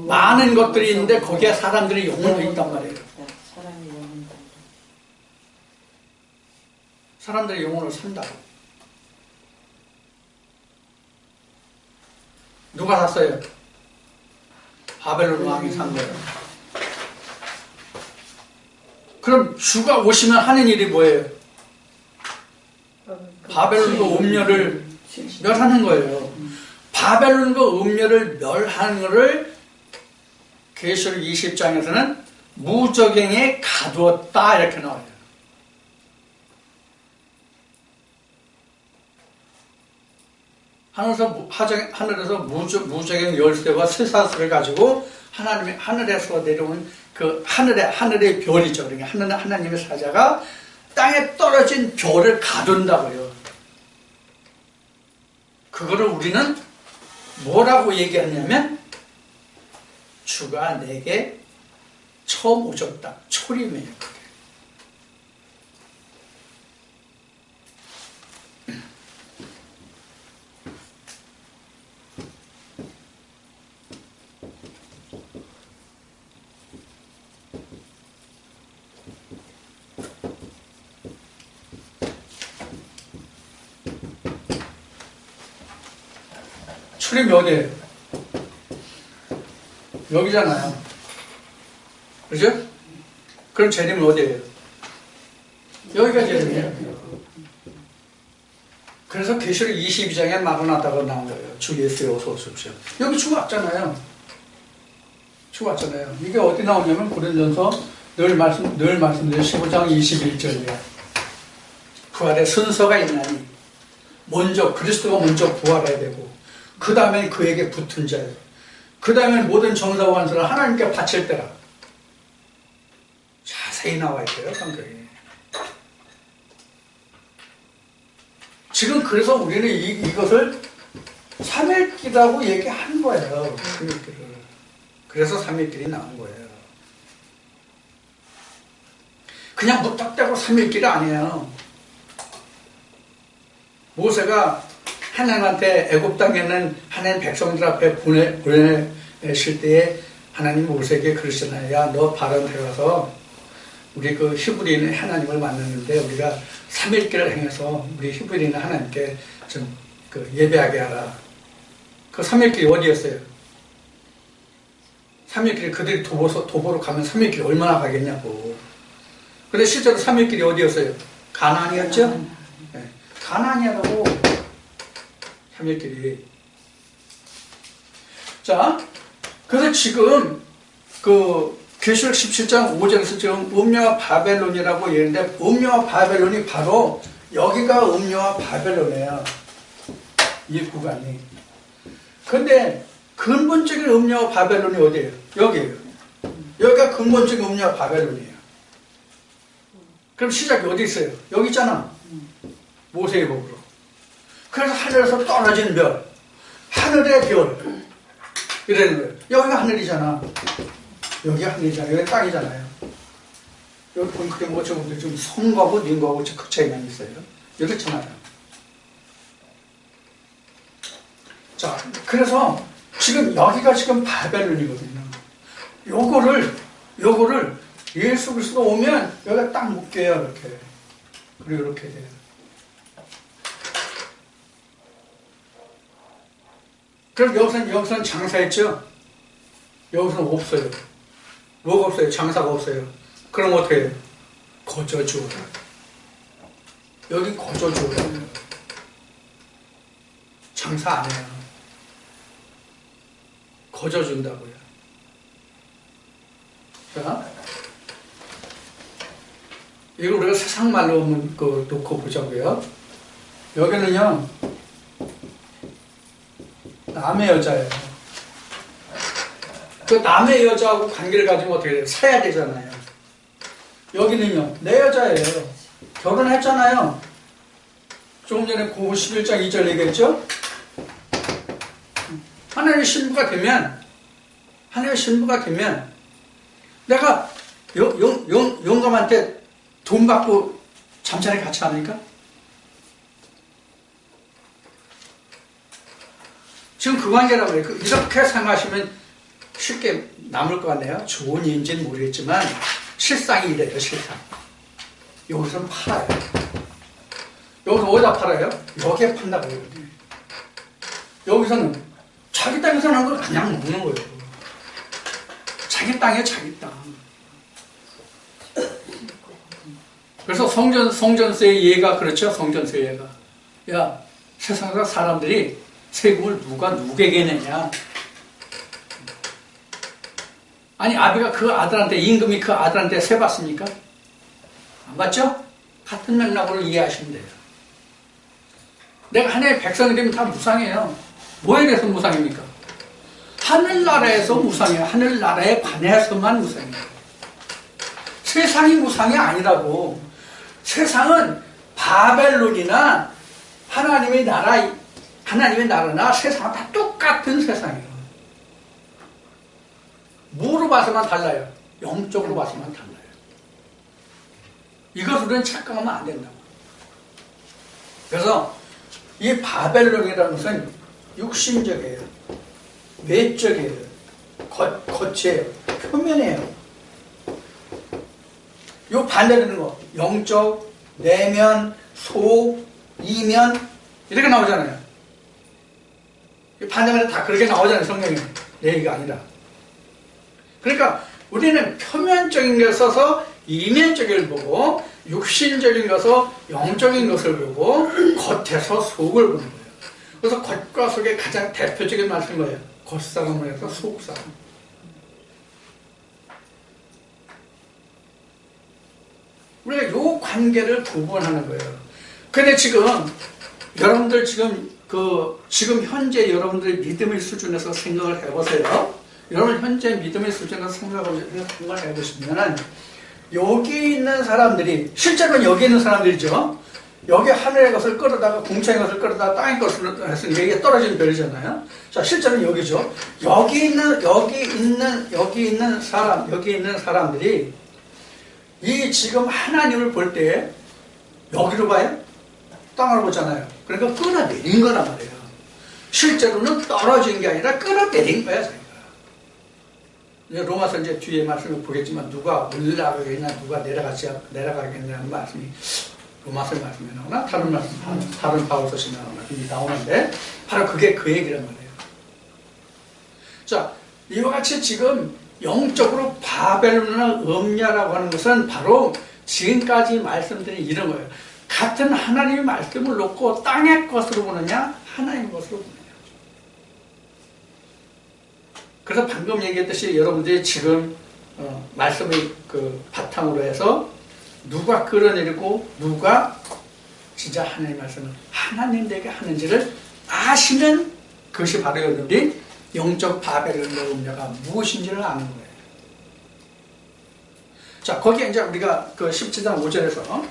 많은 것들이 있는데 거기에 사람들의 영혼도 있단 말이에요. 사람들의 영혼을 산다고. 누가 샀어요? 바벨론 왕이 산 거예요. 그럼 주가 오시면 하는 일이 뭐예요? 바벨론과 음녀를 멸하는 거예요. 바벨론과 음녀를 멸하는 것을 계시록 20장에서는 무저갱에 가두었다 이렇게 나와요. 하늘에서 무저갱 열쇠와 쇠사슬을 가지고 하늘에서 내려온 그 하늘의 별이죠. 그러니까 하나님의 사자가 땅에 떨어진 별을 가둔다고요. 그거를 우리는 뭐라고 얘기하냐면 주가 내게 처음 오셨다. 초림이에요. 출입이 어디에요? 여기잖아요. 그죠? 그럼 재림은 어디에요? 여기가 재림이에요. 그래서 계시록 22장에 마라나다가 나온 거예요. 주 예수여 어서 오십시오. 여기 주 왔잖아요. 주 왔잖아요. 이게 어디 나오냐면 고린도전서 늘 말씀드린 15장 21절이에요. 부활의 순서가 있나니 먼저 그리스도가 먼저 부활해야 되고 그 다음에 그에게 붙은 자예요. 그 다음에 모든 정사와 완수를 하나님께 바칠 때라. 자세히 나와 있어요, 성경에. 지금 그래서 우리는 이것을 삼일기라고 얘기한 거예요. 삼일기를. 그래서 삼일길이 나온 거예요. 그냥 무턱대고 삼일길이 아니에요. 모세가 하나님한테 애굽 땅에 있는 하나님 백성들 앞에 보내실 때에 하나님 모세에게 그러시잖아요. 야, 너 바로 들어가서 우리 그 히브리인 하나님을 만났는데 우리가 3일길을 행해서 우리 히브리인 하나님께 좀 그 예배하게 하라. 그 3일길이 어디였어요? 3일길이 그들이 도보로 가면 3일길이 얼마나 가겠냐고. 근데 실제로 3일길이 어디였어요? 가나안이었죠? 네. 가나안이라고 3일길이. 자, 그래서 지금 그 계시록 17장 5절에서 지금 음녀와 바벨론이라고 얘기했는데 음녀와 바벨론이 바로 여기가 음녀와 바벨론이에요. 이 구간이. 근데 근본적인 음녀와 바벨론이 어디예요? 여기예요. 여기가 근본적인 음녀와 바벨론이에요. 그럼 시작이 어디 있어요? 여기 있잖아. 모세의 복으로. 그래서 하늘에서 떨어진 별, 하늘의 별 이러는 거예요. 여기가 하늘이잖아. 여기가 하늘이잖아. 여기 땅이잖아요. 여기 보면 그게 뭐 지금 성과고 닌과고 그 차이만 있어요. 이렇잖아요. 자, 그래서 지금 여기가 지금 바벨론이거든요. 요거를 예수 그리스도 오면 여기가 딱 묶여요. 이렇게. 그리고 이렇게 돼요. 그럼 여기서는 장사했죠? 여기서는 없어요. 뭐가 없어요? 장사가 없어요. 그럼 어떻게 해요? 거저주오라. 여기 거저주오라. 장사 안 해요. 거저준다고요. 자, 이걸 우리가 세상 말로 놓고 보자고요. 여기는요, 남의 여자예요. 그 남의 여자하고 관계를 가지면 어떻게 돼요? 사야 되잖아요. 여기는요, 내 여자예요. 결혼했잖아요. 조금 전에 고 11장 2절 얘기했죠? 하나님의 신부가 되면, 내가 영감한테 돈 받고 잠자리 같이 합니까? 지금 그 관계라고 해요. 이렇게 생각하시면 쉽게 남을 것 같네요. 좋은 예인지는 모르겠지만 실상이 이래요. 실상. 여기서는 팔아요. 여기서 어디다 팔아요? 여기에 판다고요. 여기서는 자기 땅에서 나는 걸 그냥 먹는 거예요. 자기 땅이에요. 자기 땅. 그래서 성전세의 예가 그렇죠. 성전세의 예가. 야, 세상에서 사람들이 세금을 누가 누구에게 내냐. 아니, 아비가 그 아들한테, 임금이 그 아들한테 세 받습니까? 안 받죠? 같은 맥락으로 이해하시면 돼요. 내가 하나님의 백성이 되면 다 무상해요. 뭐에 대해서 무상입니까? 하늘나라에서 무상해요. 하늘나라에 관해서만 무상해요. 세상이 무상이 아니라고. 세상은 바벨론이나 하나님의 나라나 세상은 다 똑같은 세상이에요. 뭐로 봐서만 달라요? 영적으로 봐서만 달라요. 이것을 우리는 착각하면 안 된다고. 그래서 이 바벨론이라는 것은 육신적이에요. 외적이에요. 겉이에요. 표면이에요. 요 반대되는 거, 영적, 내면, 속, 이면 이렇게 나오잖아요. 반대면에 다 그렇게 나오잖아요. 성경에. 내 얘기가 아니라. 그러니까 우리는 표면적인 것을 써서 이면적을 보고 육신적인 것을 영적인 것을 보고 겉에서 속을 보는 거예요. 그래서 겉과 속의 가장 대표적인 말씀인 거예요. 겉사람을 해서 속사람. 우리가 이 관계를 구분하는 거예요. 근데 여러분들 지금 현재 여러분들의 믿음의 수준에서 생각을 해보세요. 여러분 현재 믿음의 수준에서 생각을 해보시면은 여기 있는 사람들이 실제로는 여기 있는 사람들이죠. 여기 하늘의 것을 끌어다가 궁창의 것을 끌어다가 땅의 것을 했으니 여기에 떨어지는 별이잖아요. 자, 실제로는 여기죠. 여기 있는 사람들이 이 지금 하나님을 볼 때 여기로 봐요? 땅으로 보잖아요. 그러니까 끌어내린 거란 말이에요. 실제로는 떨어진 게 아니라 끌어내린 거야, 자기가. 로마서 이제 뒤에 말씀을 보겠지만 누가 올라가겠냐, 누가 내려가겠냐는 말씀이 로마서 말씀에 나오나 다른 바울서에 나오는데 바로 그게 그 얘기란 말이에요. 자, 이와 같이 지금 영적으로 바벨론이나 음녀라고 하는 것은 바로 지금까지 말씀드린 이런 거예요. 같은 하나님의 말씀을 놓고 땅의 것으로 보느냐, 하나님의 것으로 보느냐. 그래서 방금 얘기했듯이 여러분들이 지금 말씀의 그 바탕으로 해서 누가 끌어내리고 누가 진짜 하나님의 말씀을 하나님에게 하는지를 아시는 그것이 바로 여러분들이 영적 바벨론의 음녀가 무엇인지를 아는 거예요. 자, 거기에 이제 우리가 그 17장 5절에서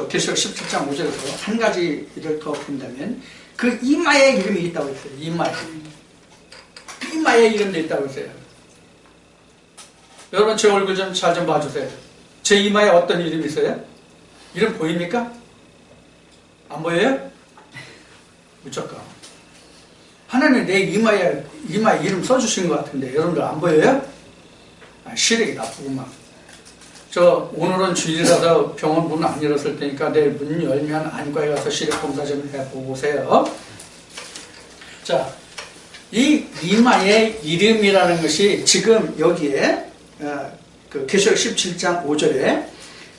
계시록 17장 5절에서 한 가지를 더 본다면 그 이마에 이름이 있다고 했어요. 이마에 이름이 있다고 했어요. 여러분 제 얼굴 좀 잘 좀 봐주세요. 제 이마에 어떤 이름이 있어요? 이름 보입니까? 안 보여요? 무조건. 하나님 내 이마에 이름 써주신 것 같은데 여러분들 안 보여요? 시력이 나쁘구만. 오늘은 주일이라서 병원 문 안 열었을 테니까 내일 문 열면 안과에 가서 시력 검사 좀 해보세요. 자, 이 이마의 이름이라는 것이 지금 여기에 그 계시록 17장 5절에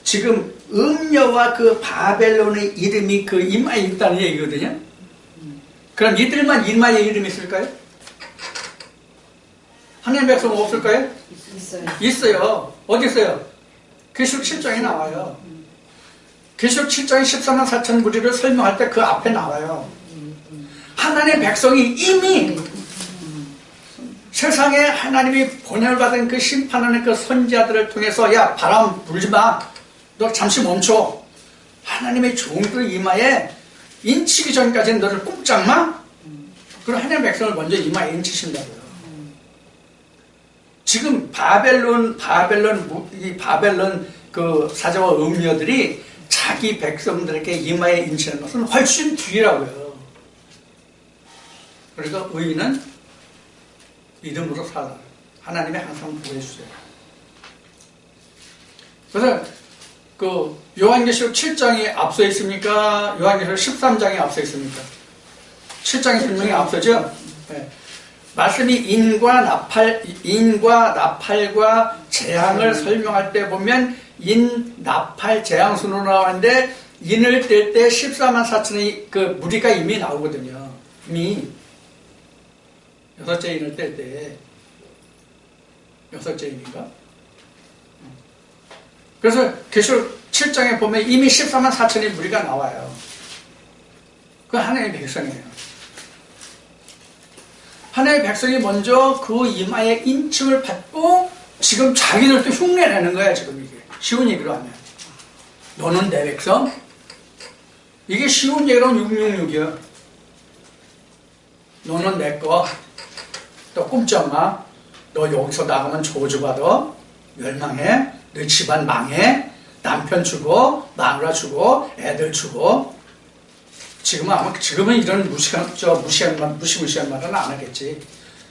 지금 음녀와 그 바벨론의 이름이 그 이마에 있다는 얘기거든요. 그럼 이들만 이마에 이름이 있을까요? 하나님의 백성 없을까요? 있어요. 있어요. 어디 있어요? 계시록 7장에 나와요. 계시록 7장에 14만 4천 무리를 설명할 때 그 앞에 나와요. 하나님의 백성이 이미 세상에 하나님이 보냄을 받은 그 심판하는 그 선지자들을 통해서 야 바람 불지 마. 너 잠시 멈춰. 하나님의 종들 이마에 인치기 전까지는 너를 꼼짝 마. 그럼 하나님의 백성을 먼저 이마에 인치신다고요. 지금 바벨론 그 사자와 음녀들이 자기 백성들에게 이마에 인치는 것은 훨씬 뒤라고요. 그래서 의인은 믿음으로 살아요. 하나님이 항상 보호해주세요. 그래서 그 요한계시록 7장이 앞서 있습니까? 요한계시록 13장이 앞서 있습니까? 7장의 설명이 앞서죠? 네. 말씀이 인과 나팔과 재앙을 설명할 때 보면 인, 나팔, 재앙 순으로 나왔는데 인을 뗄 때 14만 4천의 그 무리가 이미 나오거든요. 이미 여섯째 인을 뗄 때 여섯째 인인가? 그래서 계시록 7장에 보면 이미 14만 4천의 무리가 나와요. 그 하나님의 백성이에요. 하나님의 백성이 먼저 그 이마에 인침을 받고 지금 자기들도 흉내내는 거야. 지금 이게 쉬운 얘기로 하면 너는 내 백성? 이게 쉬운 얘기로 666이야. 너는 내 거. 또 꼼짝 마. 너 여기서 나가면 저주받아. 멸망해. 너 집안 망해. 남편 죽어. 마누라 죽어. 애들 죽어. 지금은 이런 무시무시한 말은 안 하겠지.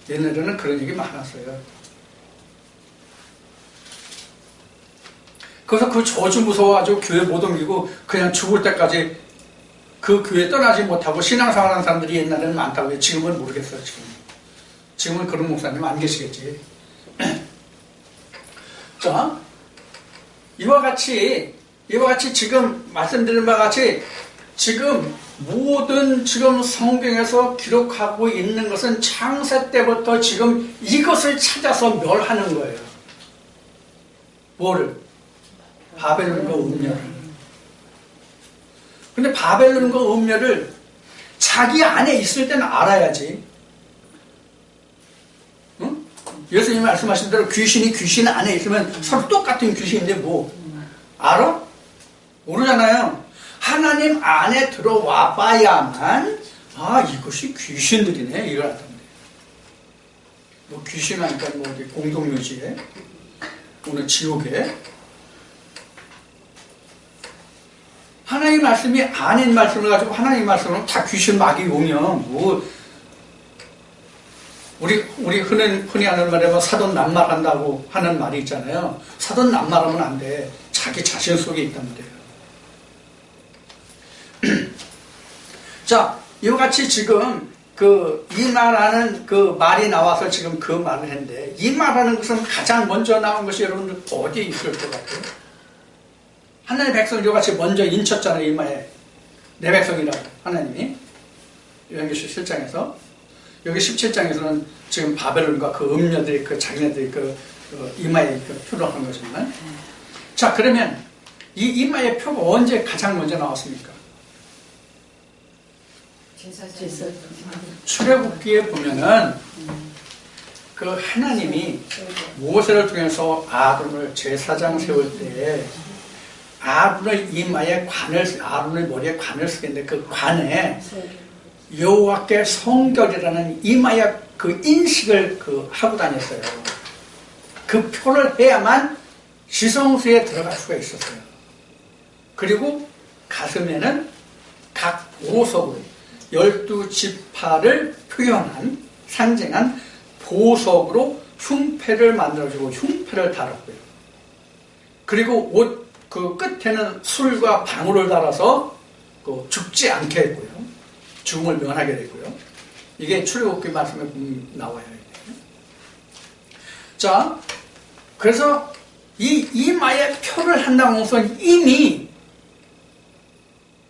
옛날에는 그런 얘기 많았어요. 그래서 그 저주 무서워가지고 교회 못 옮기고 그냥 죽을 때까지 그 교회 떠나지 못하고 신앙생활하는 사람들이 옛날에는 많다고요. 지금은 모르겠어요. 지금은 그런 목사님 안 계시겠지. 자, 이와 같이 지금 말씀드린 바와 같이 지금 모든 지금 성경에서 기록하고 있는 것은 창세 때부터 지금 이것을 찾아서 멸하는 거예요. 뭐를? 바벨론과 음녀를. 근데 바벨론과 음녀를 자기 안에 있을 때는 알아야지. 응? 예수님이 말씀하신 대로 귀신 안에 있으면 서로 똑같은 귀신인데 뭐 알아? 모르잖아요. 하나님 안에 들어와 봐야만 이것이 귀신들이네 이걸 알던데. 뭐 귀신 하니까 뭐 어디 공동묘지에 오늘 지옥에 하나님 말씀이 아닌 말씀을 가지고 하나님 말씀은 다 귀신 막이 오면 뭐 우리 흔히 하는 말에 뭐 사돈 낱말한다고 하는 말이 있잖아요. 사돈 낱말하면 안 돼. 자기 자신 속에 있단 말이에요. 자, 이와 같이 지금 이마라는 그 말이 나와서 지금 그 말을 했는데 이마라는 것은 가장 먼저 나온 것이 여러분들 어디에 있을 것 같아요? 하나님의 백성을 이와 같이 먼저 인쳤잖아요. 이마에 내 백성이라고 하나님이 요한계시록 7장에서 여기 17장에서는 지금 바벨론과 그 음녀들이 그 자기네들이 그 이마에 표로 한 거지만 자, 그러면 이 이마의 표가 언제 가장 먼저 나왔습니까? 출애굽기에 보면은 그 하나님이 모세를 통해서 아론을 제사장 세울 때 아론의 머리에 관을 쓰겠는데 그 관에 여호와께 성결이라는 이마의 그 인식을 하고 다녔어요. 그 표를 해야만 지성소에 들어갈 수가 있었어요. 그리고 가슴에는 각 보석으로 12지파를 표현한 상징한 보석으로 흉패를 만들어주고 흉패를 달았고요. 그리고 옷 그 끝에는 술과 방울을 달아서 죽지 않게 했고요. 죽음을 면하게 됐고요. 이게 출애굽기 말씀에 나와요. 자, 그래서 이 이마에 표를 한다고 해서 이미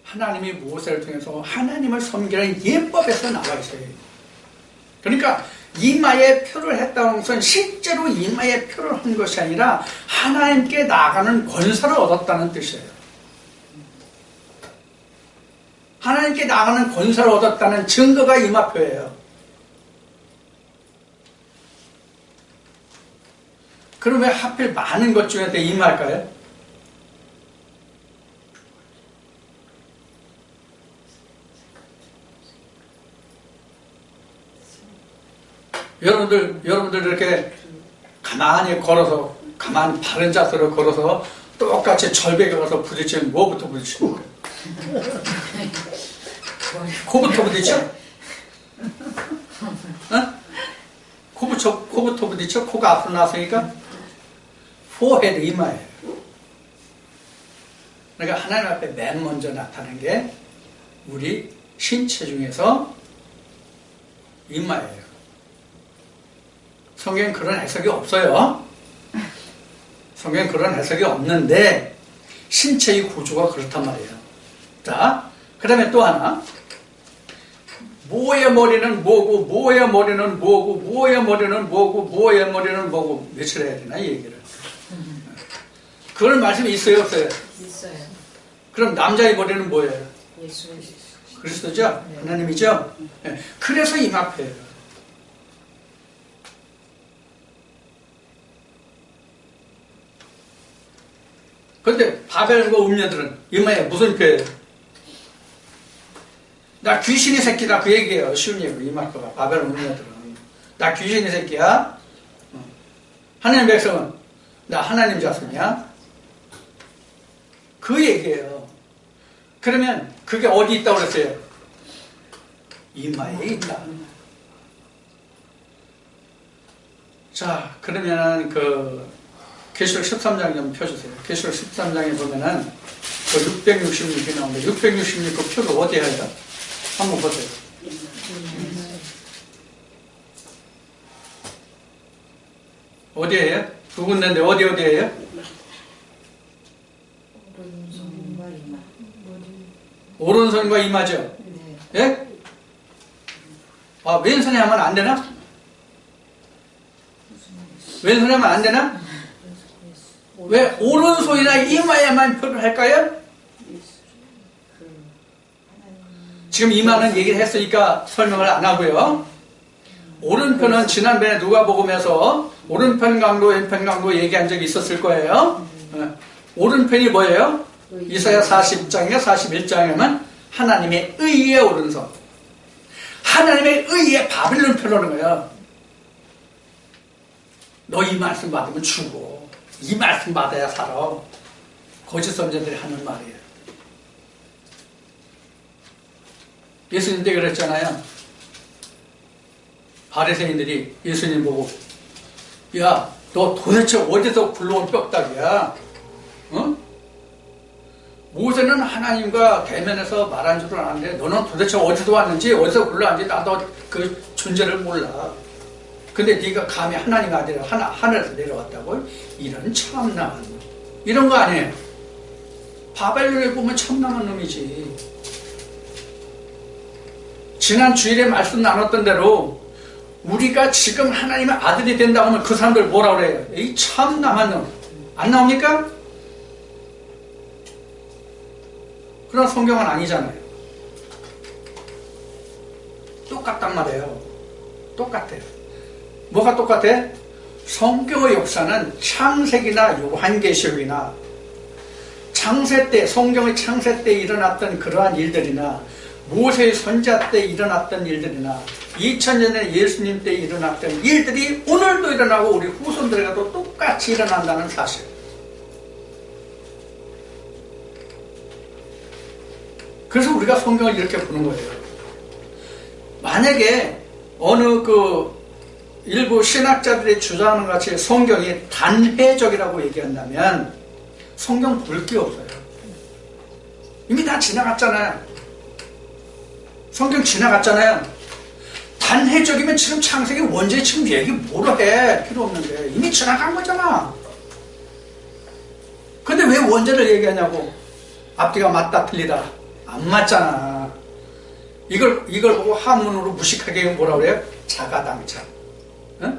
하나님이 모세를 통해서 하나님을 섬기는 예법에서 나와 있어요. 그러니까 이마에 표를 했다는 것은 실제로 이마에 표를 한 것이 아니라 하나님께 나아가는 권세를 얻었다는 뜻이에요. 하나님께 나아가는 권세를 얻었다는 증거가 이마표예요. 그럼 왜 하필 많은 것 중에 이마일까요? 여러분들 이렇게 가만히 걸어서, 가만히 바른 자세로 걸어서 똑같이 절벽에 가서 부딪히면 뭐부터 부딪히는 거예요? 코부터 부딪혀? 어? 코부터 부딪혀? 코가 앞으로 나서니까? 포헤드 이마예요. 그러니까 하나님 앞에 맨 먼저 나타나는 게 우리 신체 중에서 이마예요. 성경엔 그런 해석이 없어요. 성경엔 그런 해석이 없는데 신체의 구조가 그렇단 말이에요. 자, 그 다음에 또 하나, 모의 머리는 뭐고, 모의 머리는 뭐고, 모의 머리는 뭐고, 모의 머리는 뭐고, 며칠 해야 되나 이 얘기를. 그런 말씀이 있어요, 없어요? 있어요. 그럼 남자의 머리는 뭐예요? 예수. 그리스도죠? 네. 하나님이죠? 네. 그래서 이마표예요. 그런데 바벨과 음녀들은 이마에 무슨 표예요? 나 귀신이 새끼다 그 얘기예요. 쉬운 얘기고 이마표가 바벨 음녀들은 나 귀신이 새끼야. 하나님 백성은 나 하나님 자손이야. 그 얘기예요. 그러면 그게 어디 있다고 그랬어요? 이마에 있다. 자, 그러면 계시록 13장 좀 펴주세요. 계시록 13장에 보면은 666이 나오는데 666그 표를 어디에 해요? 한번 보세요. 어디에요? 두 군데인데 어디에요? 오른손과 이마. 오른손과 이마죠? 네. 예? 아, 왼손에 하면 안 되나? 왼손에 하면 안 되나? 왜 오른손이나 이마에만 표를 할까요? 지금 이마는 얘기를 했으니까 설명을 안 하고요. 오른편은 지난번에 누가복음에서 오른편 강도 왼편 강도 얘기한 적이 있었을 거예요. 오른편이 뭐예요? 이사야 40장에 41장에는 하나님의 의의 오른손, 하나님의 의의 바빌론 표라는 거예요. 너 이 말씀 받으면 죽어. 이 말씀 받아야 살아. 거짓 선자들이 하는 말이에요. 예수님 때 그랬잖아요. 바리새인들이 예수님 보고, 야, 너 도대체 어디서 굴러온 뼈다귀야? 어? 모세는 하나님과 대면해서 말한 줄은 아는데 너는 도대체 어디서 왔는지 어디서 굴러왔는지 나도 그 존재를 몰라. 근데 네가 감히 하나님 아들이 하늘에서 내려왔다고? 이런 참남한 놈. 이런 거 아니에요. 바벨론에 보면 참남한 놈이지. 지난 주일에 말씀 나눴던 대로 우리가 지금 하나님의 아들이 된다고 하면 그 사람들 뭐라 그래요? 이 참남한 놈. 안 나옵니까? 그런 성경은 아니잖아요. 똑같단 말이에요. 똑같아요. 뭐가 똑같아? 성경의 역사는 창세기나 요한계시록이나 창세 때, 성경의 창세 때 일어났던 그러한 일들이나 모세의 선자 때 일어났던 일들이나 2000년에 예수님 때 일어났던 일들이 오늘도 일어나고 우리 후손들에게도 똑같이 일어난다는 사실. 그래서 우리가 성경을 이렇게 보는 거예요. 만약에 어느 일부 신학자들이 주장하는 것 같이 성경이 단회적이라고 얘기한다면 성경 볼 게 없어요. 이미 다 지나갔잖아요. 성경 지나갔잖아요. 단회적이면 지금 창세기 원죄 지금 얘기 뭐로 해? 필요 없는데 이미 지나간 거잖아. 근데 왜 원죄를 얘기하냐고. 앞뒤가 맞다 틀리다 안 맞잖아. 이걸 보고 한문으로 무식하게 뭐라 그래요? 자가당착. 어?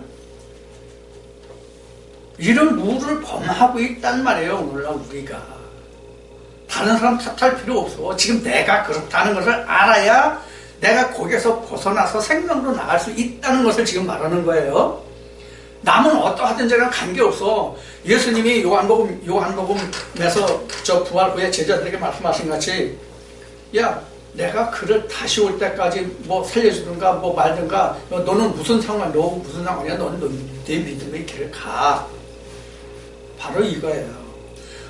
이런 무를 범하고 있단 말이에요. 오늘날 우리가. 다른 사람 탓할 필요 없어. 지금 내가 그렇다는 것을 알아야 내가 거기에서 벗어나서 생명으로 나갈 수 있다는 것을 지금 말하는 거예요. 남은 어떠하든지 관계없어. 예수님이 요한복음에서 저 부활 후에 제자들에게 말씀하신 같이, 야, 내가 그를 다시 올 때까지 뭐 살려주든가 뭐 말든가, 너는 무슨 상관이야? 너는 내 믿음의 길을 가. 바로 이거예요.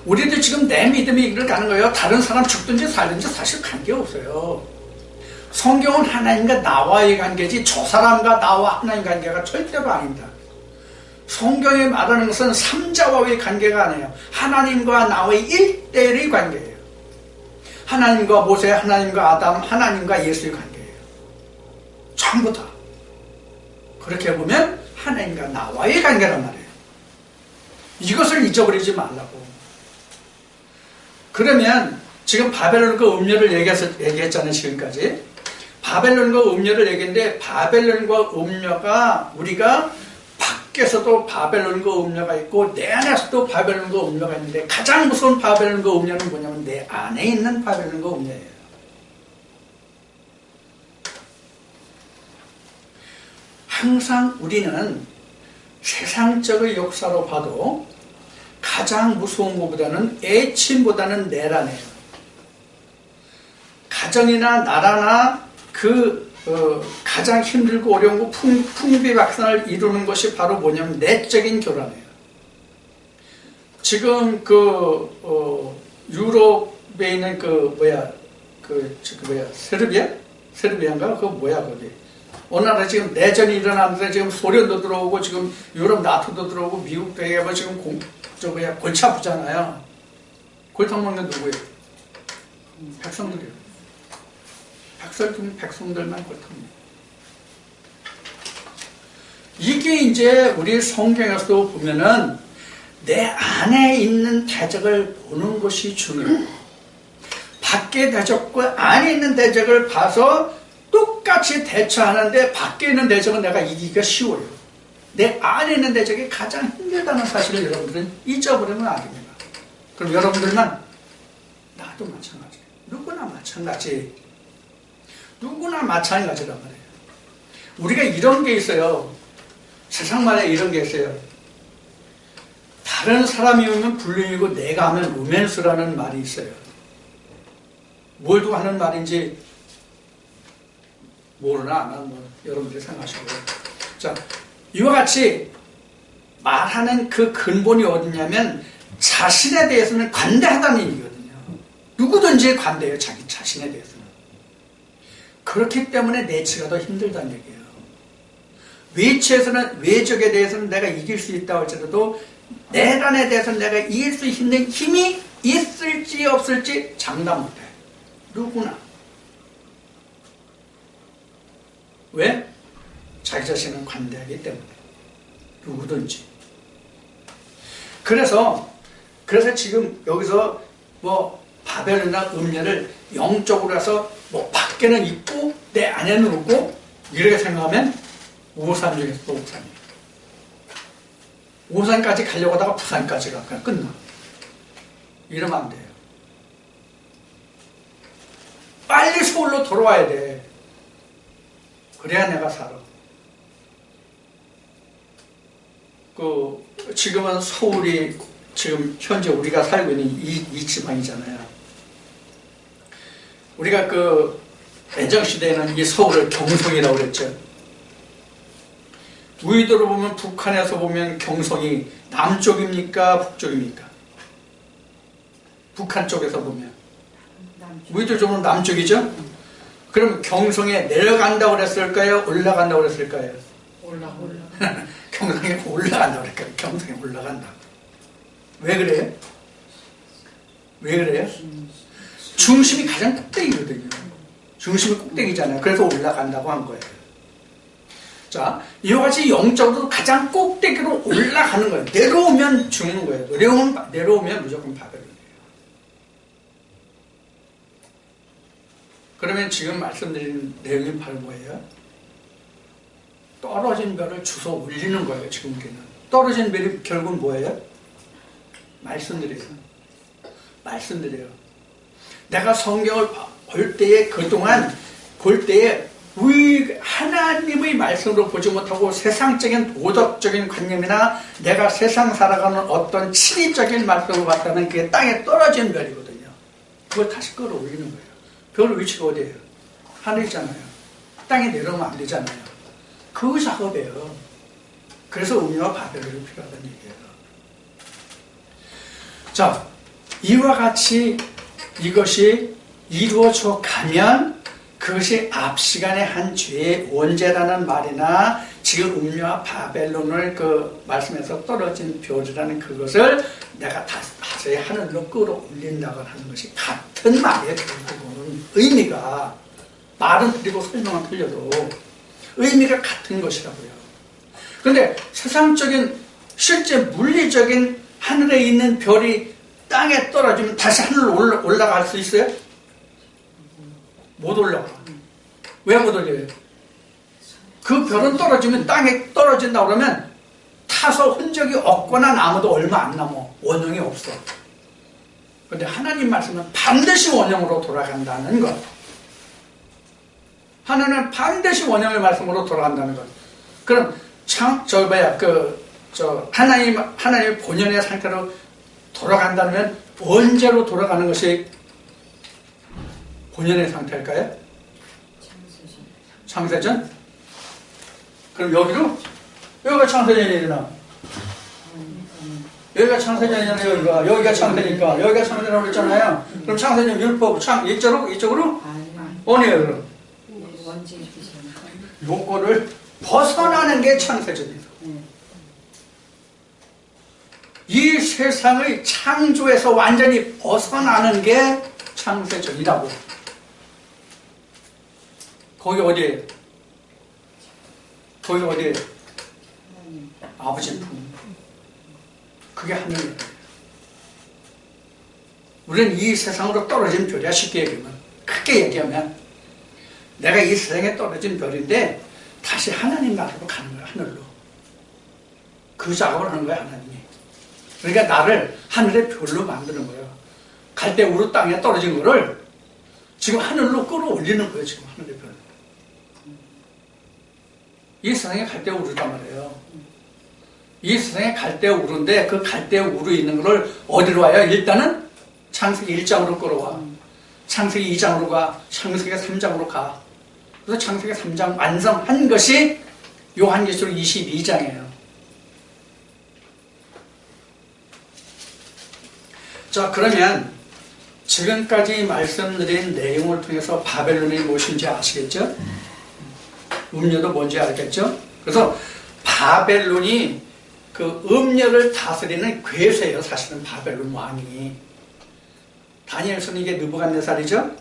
우리도 지금 내 믿음의 길을 가는 거예요. 다른 사람 죽든지 살든지 사실 관계없어요. 성경은 하나님과 나와의 관계지 저 사람과 나와 하나님 관계가 절대로 아닙니다. 성경이 말하는 것은 삼자와의 관계가 아니에요. 하나님과 나와의 1대1의 관계예요. 하나님과 모세, 하나님과 아담, 하나님과 예수의 관계예요. 전부 다. 그렇게 보면 하나님과 나와의 관계란 말이에요. 이것을 잊어버리지 말라고. 그러면 지금 바벨론과 음료를 얘기했잖아요. 지금까지. 바벨론과 음료를 얘기했는데, 바벨론과 음료가 우리가 밖에서도 바벨론과 음료가 있고 내 안에서도 바벨론과 음료가 있는데, 가장 무서운 바벨론과 음료는 뭐냐면 내 안에 있는 바벨론과 음료예요. 항상 우리는 세상적인 역사로 봐도 가장 무서운 것보다는 애침보다는 내란이에요. 가정이나 나라나 가장 힘들고 어려운 거 풍비박산을 이루는 것이 바로 뭐냐면 내적인 교란이에요. 지금 유럽에 있는 세르비아인가? 거기. 어느 나라 지금 내전이 일어나는데 지금 소련도 들어오고 지금 유럽 나토도 들어오고 미국도 해가 지금 골치 아프잖아요. 골탕 먹는 누구예요? 백성들이에요. 백성들만 골탕 먹어요. 이게 이제 우리 성경에서도 보면은 내 안에 있는 대적을 보는 것이 중요해요. 밖의 대적과 안에 있는 대적을 봐서 똑같이 대처하는데 밖에 있는 대적은 내가 이기기가 쉬워요. 내 안에 있는 대적이 가장 힘들다는 사실을 여러분들은 잊어버리면 안 됩니다. 그럼 여러분들만 나도 마찬가지예요. 누구나 마찬가지란 말이에요. 우리가 이런 게 있어요. 세상만에 이런 게 있어요. 다른 사람이 오면 불륜이고 내가 하면 로맨스라는 말이 있어요. 뭘 두고 하는 말인지 모르나 여러분들이 생각하시고. 자, 이와 같이 말하는 그 근본이 어디냐면 자신에 대해서는 관대하다는 얘기거든요. 누구든지 관대해요. 자기 자신에 대해서는. 그렇기 때문에 내치가 더 힘들다는 얘기예요. 외적에 대해서는 내가 이길 수 있다고 할지라도 내란에 대해서는 내가 이길 수 있는 힘이 있을지 없을지 장담 못해. 누구나. 왜? 자기 자신은 관대하기 때문에. 누구든지. 그래서 지금 여기서 바벨론이나 음녀를 영적으로 해서 밖에는 있고 내 안에는 없고 이렇게 생각하면 우산 중에서 또 우산이에요. 우산까지 가려고 하다가 부산까지 가. 그냥 끝나. 이러면 안 돼요. 빨리 서울로 돌아와야 돼. 그래야 내가 살아. 지금은 서울이 지금 현재 우리가 살고 있는 이 지방이잖아요. 우리가 애정시대에는 이 서울을 경성이라고 그랬죠. 우리도로 보면 북한에서 보면 경성이 남쪽입니까? 북쪽입니까? 북한 쪽에서 보면. 우리도 좀 남쪽이죠? 그럼 경성에 내려간다고 그랬을까요? 올라간다고 그랬을까요? 올라. 경성에 올라간다고 그랬까요? 경성에 올라간다. 왜 그래요? 왜 그래요? 중심이 가장 꼭대기거든요. 중심이 꼭대기잖아요. 그래서 올라간다고 한 거예요. 자, 이와 같이 영적으로 가장 꼭대기로 올라가는 거예요. 내려오면 죽는 거예요. 내려오면 무조건 바벨론이에요. 그러면 지금 말씀드린 내용이 바로 뭐예요? 떨어진 별을 주워 올리는 거예요. 지금 우리는 떨어진 별이 결국 뭐예요? 말씀드려요. 내가 성경을 볼 때에 그동안 볼 때에 우리 하나님의 말씀으로 보지 못하고 세상적인 도덕적인 관념이나 내가 세상 살아가는 어떤 친위적인 말씀을 봤다면 그게 땅에 떨어진 별이거든요. 그걸 다시 끌어올리는 거예요. 별 위치가 어디예요? 하늘이잖아요. 땅에 내려오면 안 되잖아요. 그 작업이에요. 그래서 음료와 바벨론이 필요하다는 얘기예요. 자, 이와 같이 이것이 이루어져 가면 그것이 앞 시간에 한 죄의 원죄라는 말이나 지금 음료와 바벨론을 그 말씀에서 떨어진 별이라는 그것을 내가 다시 하늘로 끌어올린다고 하는 것이 같은 말이에요. 결국은 의미가 말은 틀리고 설명은 틀려도 의미가 같은 것이라고요. 그런데 세상적인 실제 물리적인 하늘에 있는 별이 땅에 떨어지면 다시 하늘로 올라갈 수 있어요? 못 올라가. 왜 못 올려요? 그 별은 떨어지면 땅에 떨어진다 그러면 타서 흔적이 없거나 나무도 얼마 안 남어. 원형이 없어. 그런데 하나님 말씀은 반드시 원형으로 돌아간다는 것. 하나님은 반드시 원형의 말씀으로 돌아간다는 것. 그럼 하나님의 본연의 상태로 돌아간다면 언제로 돌아가는 것이 본연의 상태일까요? 창세전? 그럼 여기가 창세전이잖아. 여기가 창세전이잖아요. 여기가 창세니까 여기가 창세라고 그랬잖아요. 그럼 창세전 율법 이쪽으로 어디에요? 그럼 요거를 벗어나는 게 창세전이에요. 이 세상의 창조에서 완전히 벗어나는 게 창세전이라고. 거기 어디에요? 아버지 품. 그게 하늘이에요. 우리는 이 세상으로 떨어진 별이야. 쉽게 얘기하면, 크게 얘기하면 내가 이 세상에 떨어진 별인데 다시 하나님 나라로 가는 거야. 하늘로. 그 작업을 하는 거야. 하나님이. 그러니까 나를 하늘의 별로 만드는 거예요. 갈대우루 땅에 떨어진 거를 지금 하늘로 끌어올리는 거예요. 지금 하늘의 별. 이 세상에 갈대우루단 말이에요. 이 세상에 갈대우루인데 그 갈대우루 있는 거를 어디로 와요? 일단은 창세기 1장으로 끌어와. 창세기 2장으로 가. 창세기 3장으로 가. 그래서 창세기 3장 완성한 것이 요한계시록 22장이에요. 자, 그러면 지금까지 말씀드린 내용을 통해서 바벨론이 무엇인지 아시겠죠? 음료도 뭔지 알겠죠? 그래서 바벨론이 그 음료를 다스리는 괴수예요. 사실은 바벨론 왕이. 다니엘서는 이게 느부갓네살이죠?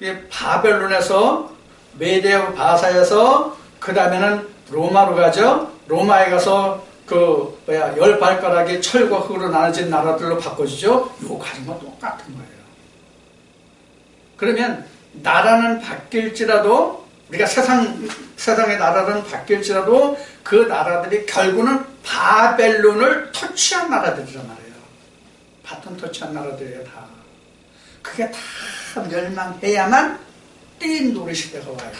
이게 바벨론에서 메데와 바사에서 그 다음에는 로마로 가죠. 로마에 가서 열 발가락이 철과 흙으로 나눠진 나라들로 바꿔지죠. 요 과정과 똑같은 거예요. 그러면 나라는 바뀔지라도 우리가 세상의 나라는 바뀔지라도 그 나라들이 결국은 바벨론을 터치한 나라들이란 말이에요. 바톤 터치한 나라들이에요. 다. 그게 다 멸망해야만 뛴 노리 시대가 와요.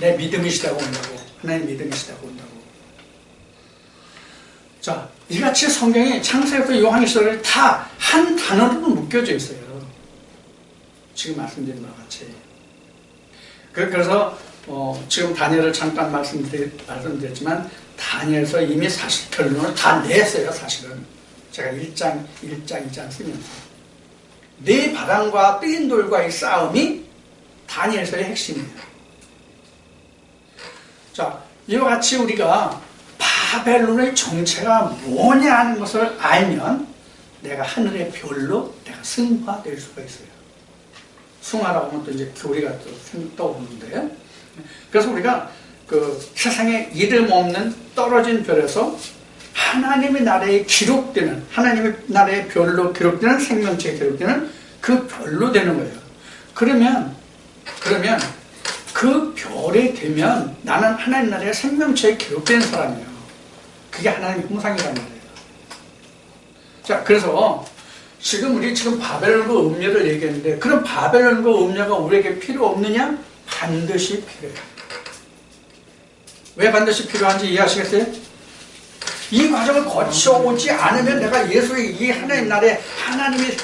내 믿음의 시대가 온다고. 하나님 믿음의 시대가 온다고. 자, 이같이 성경이 창세기부터 요한계시록에 다 한 단어로 묶여져 있어요. 지금 말씀드린 것 같이. 그래서 지금 다니엘을 잠깐 말씀드렸지만 다니엘에서 이미 사실 결론을 다 냈어요. 사실은 제가 1장 2장 쓰면서 네 바람과 뜨인 돌과의 싸움이 다니엘서의 핵심이에요. 자, 이와 같이 우리가 바벨론의 정체가 뭐냐 하는 것을 알면 내가 하늘의 별로 내가 승화될 수가 있어요. 승화라고 하면 또 이제 교리가 또 떠오르는데, 그래서 우리가 그 세상에 이름 없는 떨어진 별에서 하나님의 나라에 기록되는, 하나님의 나라의 별로 기록되는 생명체에 기록되는 그 별로 되는 거예요. 그러면 그 별이 되면 나는 하나님 나라의 생명체에 기록된 사람이에요. 그게 하나님의 형상이라는 거예요. 자, 그래서 우리 지금 바벨론과 음녀를 얘기했는데, 그럼 바벨론과 음녀가 우리에게 필요 없느냐? 반드시 필요해요. 왜 반드시 필요한지 이해하시겠어요? 이 과정을 거쳐오지 않으면 내가 예수의 이 하나님 나라에 하나님의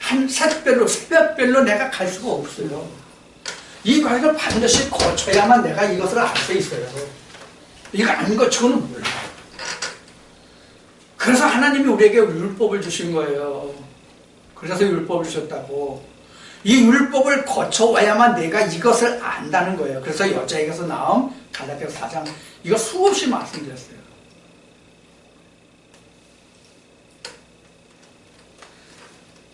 한 샛별로, 새벽별로 내가 갈 수가 없어요. 이 과정을 반드시 거쳐야만 내가 이것을 알 수 있어요. 이거 안 거쳐는 몰라. 그래서 하나님이 우리에게 율법을 주신 거예요. 그래서 율법을 주셨다고. 이 율법을 거쳐와야만 내가 이것을 안다는 거예요. 그래서 여자에게서 나온 갈라디아서 4장, 이거 수없이 말씀드렸어요.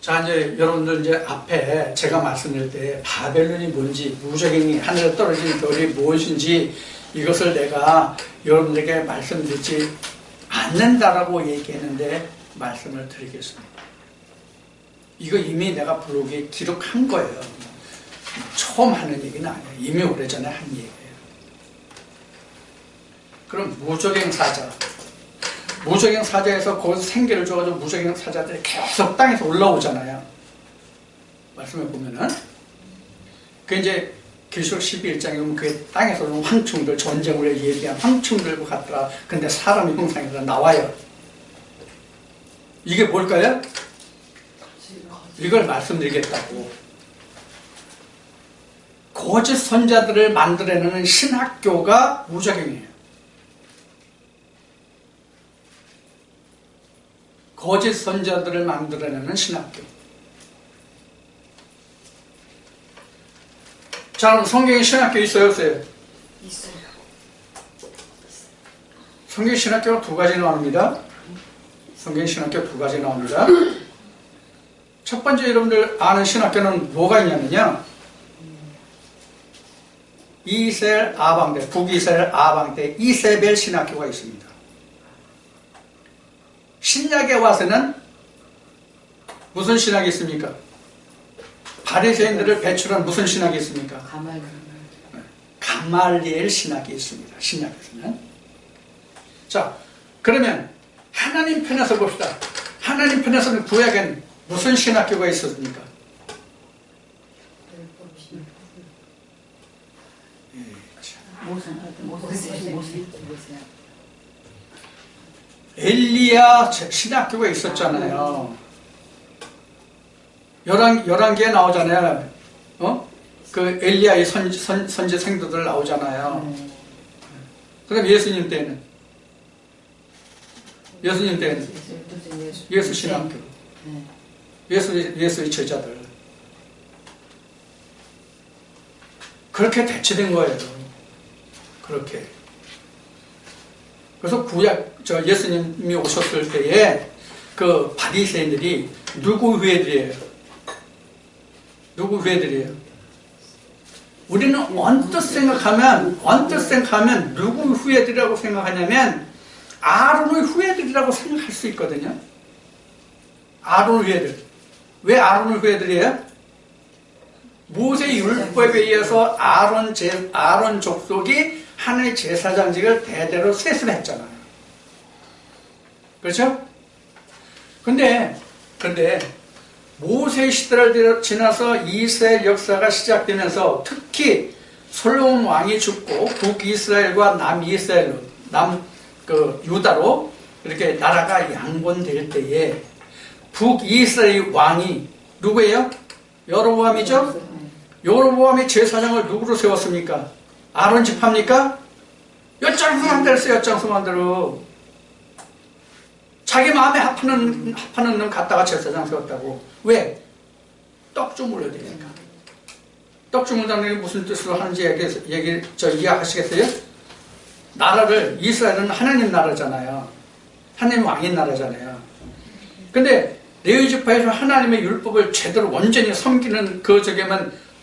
자, 이제 여러분들 이제 앞에 제가 말씀드릴 때 바벨론이 뭔지, 무적행이 하늘에 떨어진 별이 무엇인지 이것을 내가 여러분들에게 말씀드리지 않는다라고 얘기했는데 말씀을 드리겠습니다. 이거 이미 내가 블로그에 기록한 거예요. 처음 하는 얘기는 아니에요. 이미 오래전에 한 얘기예요. 그럼 무적행 사자. 무적행 사자에서 거기서 생계를 줘가지고 무적행 사자들이 계속 땅에서 올라오잖아요. 말씀해 보면은. 그 이제 계시록 12일장에 보면 그 땅에서 오는 황충들, 전쟁을 예비한 황충들과 같더라. 근데 사람의 형상이라 나와요. 이게 뭘까요? 이걸 말씀드리겠다고. 거짓 선자들을 만들어내는 신학교가 무적행이에요. 거짓 선자들을 만들어내는 신학교. 자, 그럼 성경에 신학교 있어요, 없어요? 있어요. 성경 신학교가 두 가지 나옵니다. 성경 신학교 두 가지 나옵니다. 첫 번째 여러분들 아는 신학교는 뭐가 있냐면요. 이스라엘 아방대, 북이스라엘 아방대 이세벨 신학교가 있습니다. 신약에 와서는 무슨 신학이 있습니까? 바리새인들을 배출한 무슨 신학이 있습니까? 가말리엘 신학이 있습니다. 신약에서는. 자, 그러면 하나님 편에서 봅시다. 하나님 편에서는 구약엔 무슨 신학교가 있었습니까? 엘리야 신학교가 있었잖아요. 11개에 나오잖아요. 그 엘리야의 선지 생도들 나오잖아요. 그럼 예수님 때는? 예수 신학교. 예수의 제자들. 그렇게 대치된 거예요. 그렇게. 그래서 예수님이 오셨을 때에 그 바리새인들이 누구 후예들이에요? 우리는 언뜻 생각하면 누구 후예들이라고 생각하냐면 아론의 후예들이라고 생각할 수 있거든요. 아론 후예들. 왜 아론의 후예들이에요? 모세 율법에 의해서 아론 족속이 하나님의 제사장직을 대대로 세습했잖아요. 그렇죠? 근데 모세 시대를 지나서 이스라엘 역사가 시작되면서 특히 솔로몬 왕이 죽고 북이스라엘과 남이스라엘로 유다로 이렇게 나라가 양분될 때에 북이스라엘 왕이 누구예요? 여로보암이죠? 여로보암이 제사장을 누구로 세웠습니까? 아론 집합니까? 엿장수만 됐어요. 엿장수만 대로. 자기 마음에 합하는 놈 갖다가 제사장 세웠다고. 왜? 떡 주물러야 되니까. 떡 주물다는 게 무슨 뜻으로 하는지 이해하시겠어요? 나라를, 이스라엘은 하나님 나라잖아요. 하나님 왕인 나라잖아요. 근데 레위 지파에서 하나님의 율법을 제대로 완전히 섬기는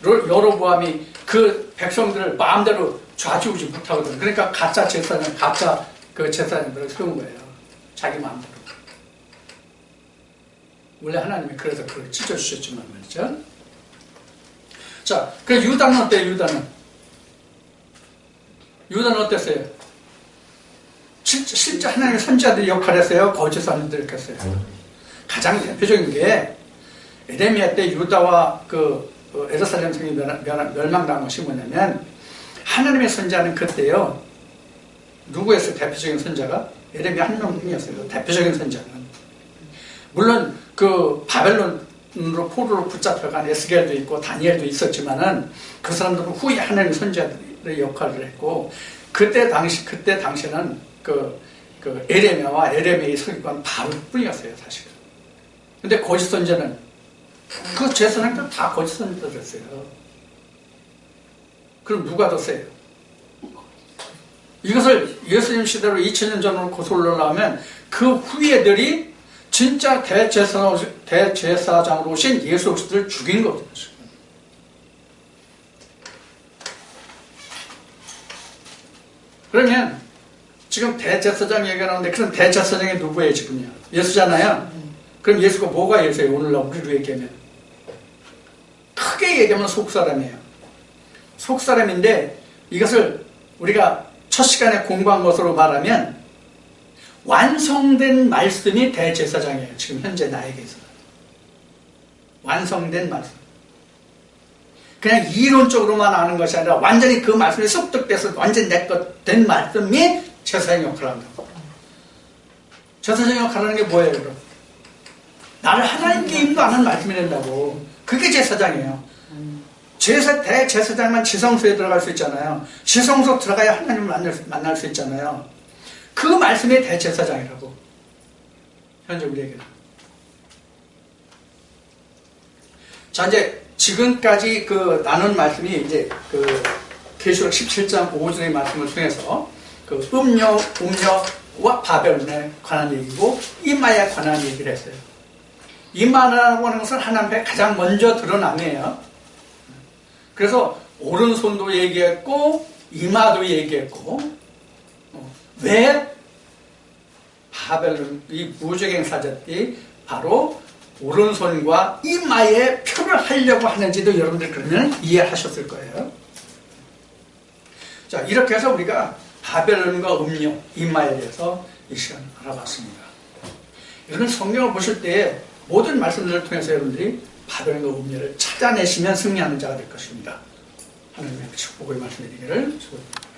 여로보암이 그 백성들을 마음대로 좌지우지 못하거든. 그러니까 가짜 제사장들을 세운 거예요. 자기 마음대로. 원래 하나님이 그래서 그걸 찢어주셨지만 말이죠. 자, 그래서 유다는 어때요? 유다는 어땠어요? 실제 하나님의 선지자들이 역할을 했어요? 거짓 선지자들이 했어요? 가장 대표적인 게 에레미야 때 유다와 에르사렘 성이 멸망당한 것이 뭐냐면 하나님의 선지자는 그때요. 누구였어요? 대표적인 선지자가? 에레미야 한 명뿐이었어요. 대표적인 선지자는. 물론 바벨론으로 포로로 붙잡혀간 에스겔도 있고 다니엘도 있었지만은 그 사람들은 후에 하나님의 선지자들의 역할을 했고 그때 당시에는 에레미야와 에레미야의 서기관 바로뿐이었어요, 사실은. 근데 거짓 선지자는 그 제사장들 다 거짓 선지자였어요. 그럼 누가 더 세요? 이것을 예수님 시대로 2000년 전으로 고소를 하려면 그 후예들이 진짜 대제사장으로 오신 예수 그리스도를 죽인 거죠. 그러면 지금 대제사장 얘기가 나오는데 그럼 대제사장이 누구예요 지금요? 예수잖아요. 그럼 예수가 뭐가 예수예요? 오늘날 우리로 얘기하면 크게 얘기하면 속사람이에요. 속사람인데 이것을 우리가 첫 시간에 공부한 것으로 말하면 완성된 말씀이 대제사장이에요. 지금 현재 나에게서 완성된 말씀. 그냥 이론적으로만 아는 것이 아니라 완전히 그 말씀이 습득돼서 완전히 내 것 된 말씀이 제사장 역할을 한다고. 제사장 역할을 하는 게 뭐예요 그럼? 나를 하나님께 인도하는 말씀이 된다고. 그게 제사장이에요. 대제사장만 지성소에 들어갈 수 있잖아요. 지성소 들어가야 하나님을 만날 수 있잖아요. 그 말씀이 대제사장이라고. 현재 우리에게는. 자, 이제 지금까지 나눈 말씀이 이제 계시록 17장 5절의 말씀을 통해서 음녀와 바벨론에 관한 얘기고 이마에 관한 얘기를 했어요. 이마라고 하는 것은 하나님께 가장 먼저 드러남이에요. 그래서 오른손도 얘기했고 이마도 얘기했고 왜 바벨론 이 무적행사자들이 바로 오른손과 이마에 표를 하려고 하는지도 여러분들 그러면 이해하셨을 거예요. 자, 이렇게 해서 우리가 바벨론과 음녀, 이마에 대해서 이 시간 알아봤습니다. 여러분 성경을 보실 때 모든 말씀들을 통해서 여러분들이 바벨론과 음녀를 찾아내시면 승리하는 자가 될 것입니다. 하나님의 축복의 말씀드리기를 축복합니다.